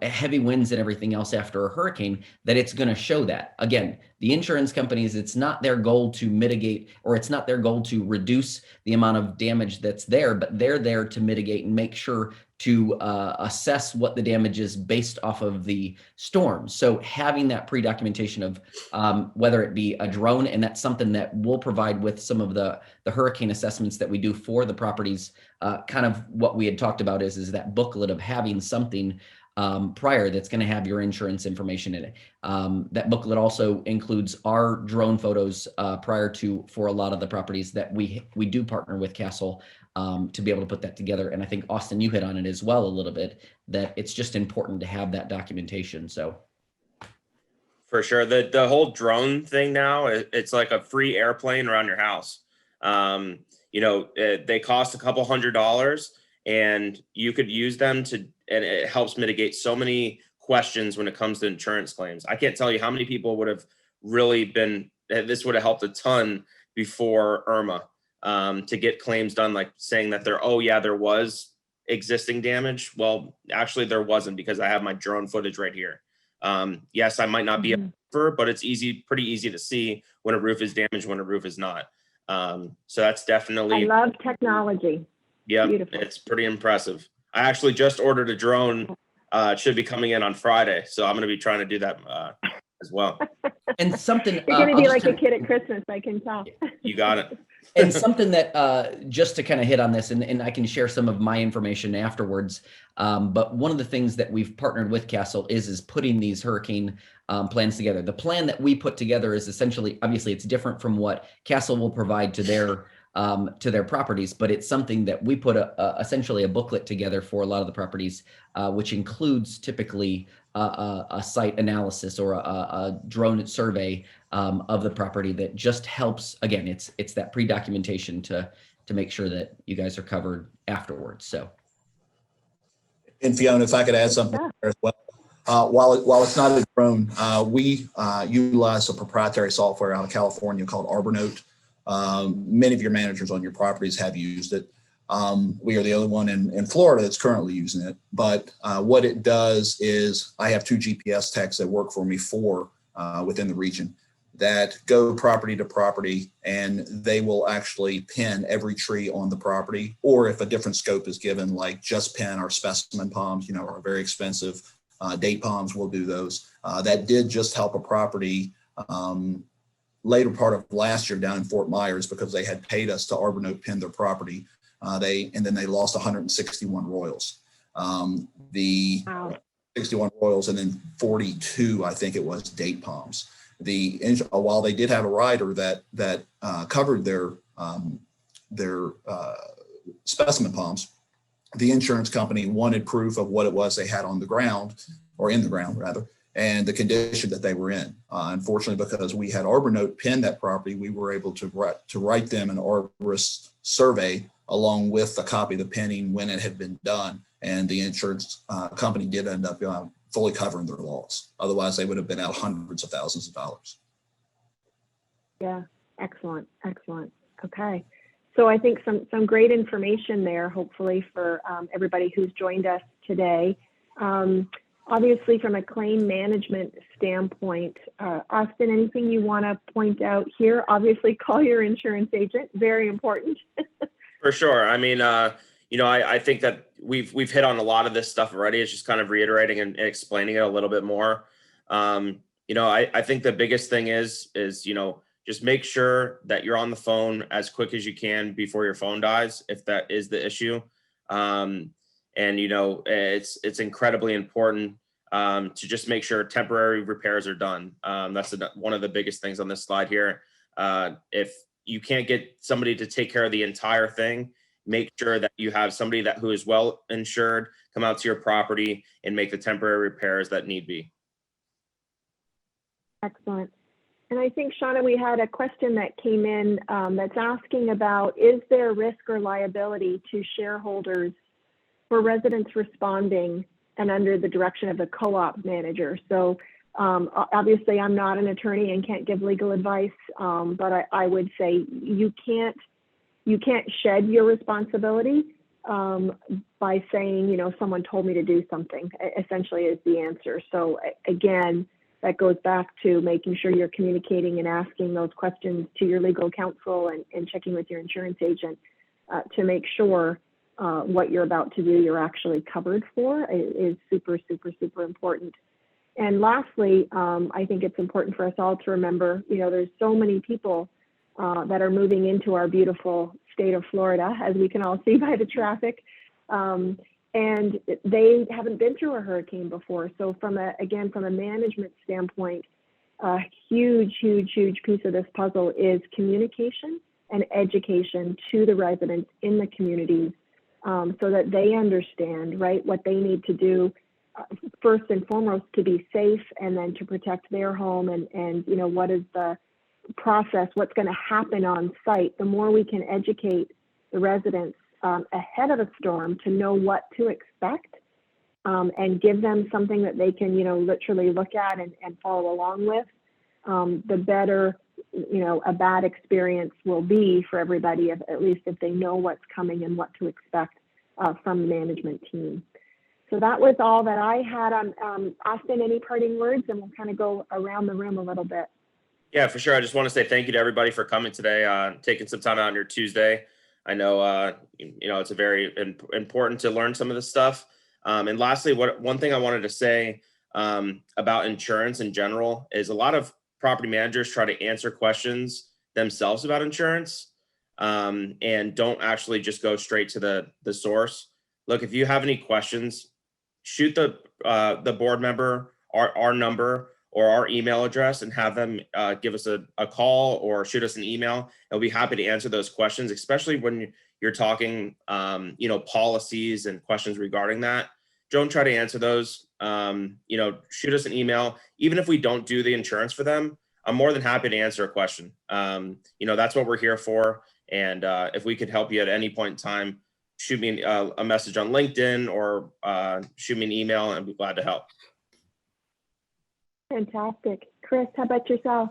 heavy winds and everything else after a hurricane, that it's going to show that. Again, the insurance companies, it's not their goal to mitigate, or it's not their goal to reduce the amount of damage that's there, but they're there to mitigate and make sure to assess what the damage is based off of the storm. So having that pre-documentation of whether it be a drone, and that's something that we'll provide with some of the hurricane assessments that we do for the properties. Kind of what we had talked about is that booklet of having something prior that's going to have your insurance information in it. That booklet also includes our drone photos prior to, for a lot of the properties that we do partner with Castle to be able to put that together. And I think, Austin, you hit on it as well a little bit, that it's just important to have that documentation. So for sure, the whole drone thing now, it's like a free airplane around your house. They cost a couple $100, and you could use them and it helps mitigate so many questions when it comes to insurance claims. I can't tell you how many people would have really this would have helped a ton before Irma, to get claims done, like saying that there was existing damage. Well, actually there wasn't, because I have my drone footage right here. Yes, I might not be a roofer, but it's pretty easy to see when a roof is damaged, when a roof is not. So that's definitely. I love technology. Yeah, beautiful. It's pretty impressive. I actually just ordered a drone. It should be coming in on Friday, so I'm going to be trying to do that as well. And something you're going to be like a kid at Christmas, I can tell. You got it. And something that just to kind of hit on this, and I can share some of my information afterwards. But one of the things that we've partnered with Castle is putting these hurricane plans together. The plan that we put together is essentially, obviously, it's different from what Castle will provide to their to their properties, but it's something that we put essentially a booklet together for a lot of the properties, which includes typically a site analysis or a drone survey of the property that just helps. Again, it's that pre-documentation to make sure that you guys are covered afterwards. So. And Fiona, if I could add something there as well. While it's not a drone, we utilize a proprietary software out of California called Arbornote. Many of your managers on your properties have used it. We are the only one in Florida that's currently using it. But what it does is I have 2 GPS techs that work for me within the region that go property to property, and they will actually pin every tree on the property. Or if a different scope is given, like just pin our specimen palms, are very expensive. Date palms, we'll do those. That did just help a property later part of last year down in Fort Myers because they had paid us to Arbornote pin their property. And then they lost 161 royals. The Wow. 61 royals and then 42, I think it was, date palms. While they did have a rider that covered their specimen palms, the insurance company wanted proof of what it was they had on the ground, or in the ground rather, and the condition that they were in. Unfortunately, because we had Arbornote pin that property, we were able to write them an arborist survey along with a copy of the pinning when it had been done, and the insurance company did end up fully covering their loss. Otherwise, they would have been out hundreds of thousands of dollars. Yeah, excellent. Okay. So I think some great information there, hopefully, for everybody who's joined us today. Obviously, from a claim management standpoint, Austin, anything you want to point out here? Obviously, call your insurance agent. Very important. For sure. I mean, I think that we've hit on a lot of this stuff already. It's just kind of reiterating and explaining it a little bit more. I think the biggest thing is just make sure that you're on the phone as quick as you can before your phone dies, if that is the issue. It's incredibly important to just make sure temporary repairs are done. That's one of the biggest things on this slide here. If you can't get somebody to take care of the entire thing, make sure that you have somebody who is well insured come out to your property and make the temporary repairs that need be. Excellent. And I think, Shauna, we had a question that came in that's asking about, is there risk or liability to shareholders for residents responding and under the direction of the co-op manager? So obviously I'm not an attorney and can't give legal advice, but I would say you can't shed your responsibility by saying, someone told me to do something, essentially is the answer. So again, that goes back to making sure you're communicating and asking those questions to your legal counsel and checking with your insurance agent to make sure what you're about to do you're actually covered for is super, super, super important. And lastly, I think it's important for us all to remember, there's so many people that are moving into our beautiful state of Florida, as we can all see by the traffic. And they haven't been through a hurricane before. So from a management standpoint, a huge piece of this puzzle is communication and education to the residents in the communities so that they understand, right, what they need to do first and foremost to be safe, and then to protect their home, and what is the process, what's going to happen on site. The more we can educate the residents ahead of a storm to know what to expect and give them something that they can, literally look at and follow along with, the better, a bad experience will be for everybody, at least if they know what's coming and what to expect from the management team. So that was all that I had on Austin. Any parting words? And we'll kind of go around the room a little bit. Yeah, for sure. I just want to say thank you to everybody for coming today, taking some time out on your Tuesday. I know, it's a very important to learn some of this stuff. And lastly, one thing I wanted to say about insurance in general is a lot of property managers try to answer questions themselves about insurance and don't actually just go straight to the source. Look, if you have any questions, shoot the board member our number or our email address and have them give us a call or shoot us an email. And we'll be happy to answer those questions, especially when you're talking, policies and questions regarding that. Don't try to answer those. Shoot us an email. Even if we don't do the insurance for them, I'm more than happy to answer a question. That's what we're here for. And if we could help you at any point in time, shoot me a message on LinkedIn or shoot me an email, and I'd be glad to help. Fantastic. Chris, how about yourself?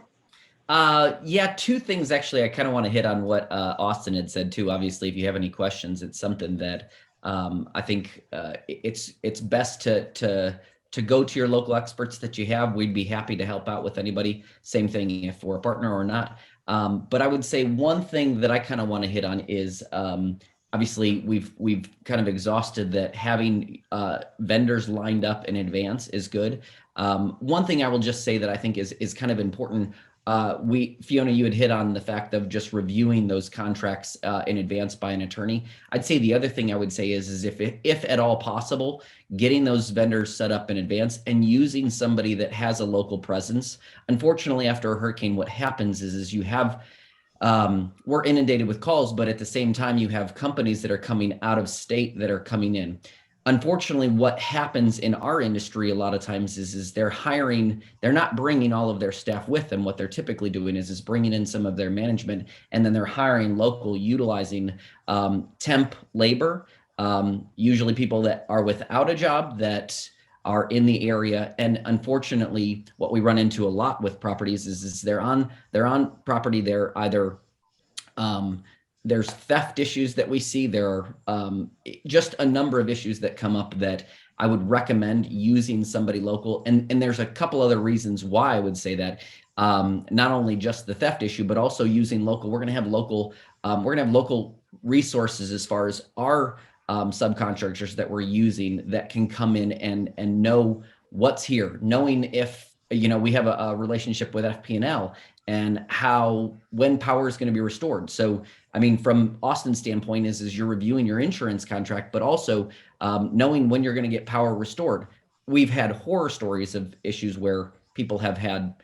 Yeah, two things actually. I kind of want to hit on what Austin had said too. Obviously, if you have any questions, it's something that I think it's best to go to your local experts that you have. We'd be happy to help out with anybody. Same thing if we're a partner or not. But I would say one thing that I kind of want to hit on is obviously we've kind of exhausted that having vendors lined up in advance is good. One thing I will just say that I think is kind of important. Fiona, you had hit on the fact of just reviewing those contracts in advance by an attorney. I'd say the other thing I would say is if at all possible, getting those vendors set up in advance and using somebody that has a local presence. Unfortunately, after a hurricane, what happens is you have we're inundated with calls, but at the same time, you have companies that are coming out of state that are coming in. Unfortunately, what happens in our industry a lot of times is they're not bringing all of their staff with them. What they're typically doing is bringing in some of their management, and then they're hiring local, utilizing temp labor, usually people that are without a job that are in the area. And unfortunately, what we run into a lot with properties is they're on property. They're either there's theft issues that we see. There are just a number of issues that come up that I would recommend using somebody local. And there's a couple other reasons why I would say that. Not only just the theft issue, but also using local. We're going to have local resources as far as our subcontractors that we're using that can come in and know what's here, knowing if we have a relationship with FP&L and when power is going to be restored. So, I mean, from Austin's standpoint is you're reviewing your insurance contract, but also knowing when you're going to get power restored. We've had horror stories of issues where people have had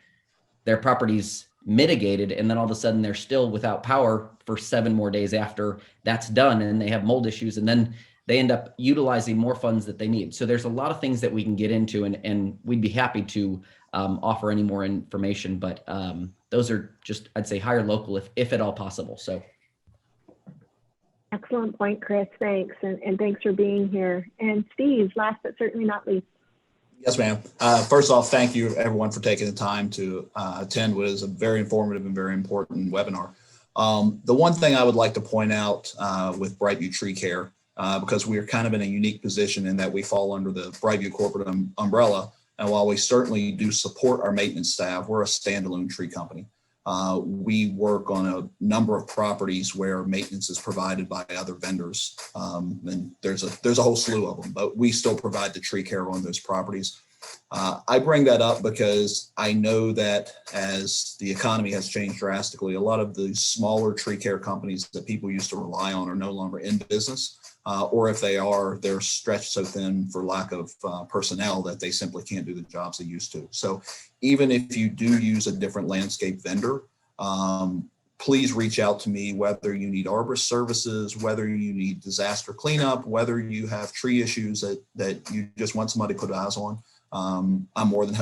their properties mitigated, and then all of a sudden they're still without power for 7 more days after that's done, and they have mold issues, and then they end up utilizing more funds that they need. So there's a lot of things that we can get into, and we'd be happy to offer any more information, but those are just, I'd say, hire local if at all possible. So. Excellent point, Chris. Thanks. And thanks for being here. And Steve, last but certainly not least. Yes, ma'am. First off, thank you everyone for taking the time to attend what is a very informative and very important webinar. The one thing I would like to point out with Brightview Tree Care, because we are kind of in a unique position in that we fall under the Brightview corporate umbrella. And while we certainly do support our maintenance staff, we're a standalone tree company. We work on a number of properties where maintenance is provided by other vendors. And there's a whole slew of them, but we still provide the tree care on those properties. I bring that up because I know that as the economy has changed drastically, a lot of the smaller tree care companies that people used to rely on are no longer in business. Or if they are, they're stretched so thin for lack of personnel that they simply can't do the jobs they used to. So even if you do use a different landscape vendor, please reach out to me, whether you need arborist services, whether you need disaster cleanup, whether you have tree issues that you just want somebody to put eyes on. I'm more than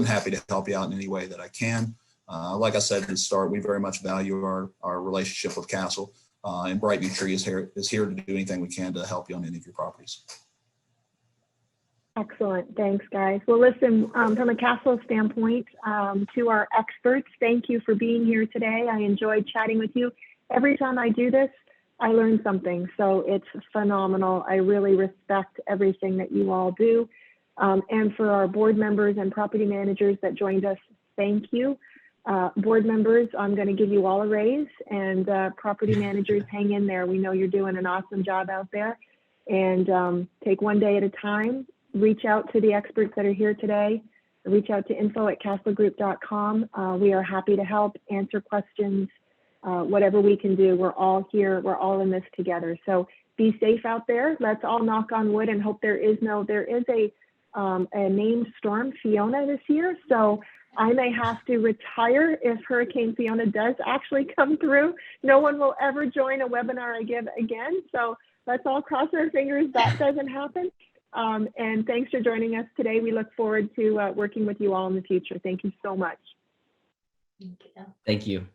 happy to help you out in any way that I can. Like I said at the start, we very much value our relationship with Castle. And Brightview Tree is here to do anything we can to help you on any of your properties. Excellent. Thanks, guys. Well, listen, from a Castle standpoint, to our experts, thank you for being here today. I enjoyed chatting with you. Every time I do this, I learn something. So it's phenomenal. I really respect everything that you all do. And for our board members and property managers that joined us, thank you. Board members, I'm going to give you all a raise, and property managers, hang in there. We know you're doing an awesome job out there, and take one day at a time. Reach out to the experts that are here today. Reach out to info@castlegroup.com. We are happy to help, answer questions, whatever we can do. We're all here. We're all in this together. So be safe out there. Let's all knock on wood and hope there is a a named storm, Fiona, this year. So I may have to retire if Hurricane Fiona does actually come through. No one will ever join a webinar I give again. So let's all cross our fingers that doesn't happen. And thanks for joining us today. We look forward to working with you all in the future. Thank you so much. Thank you. Thank you.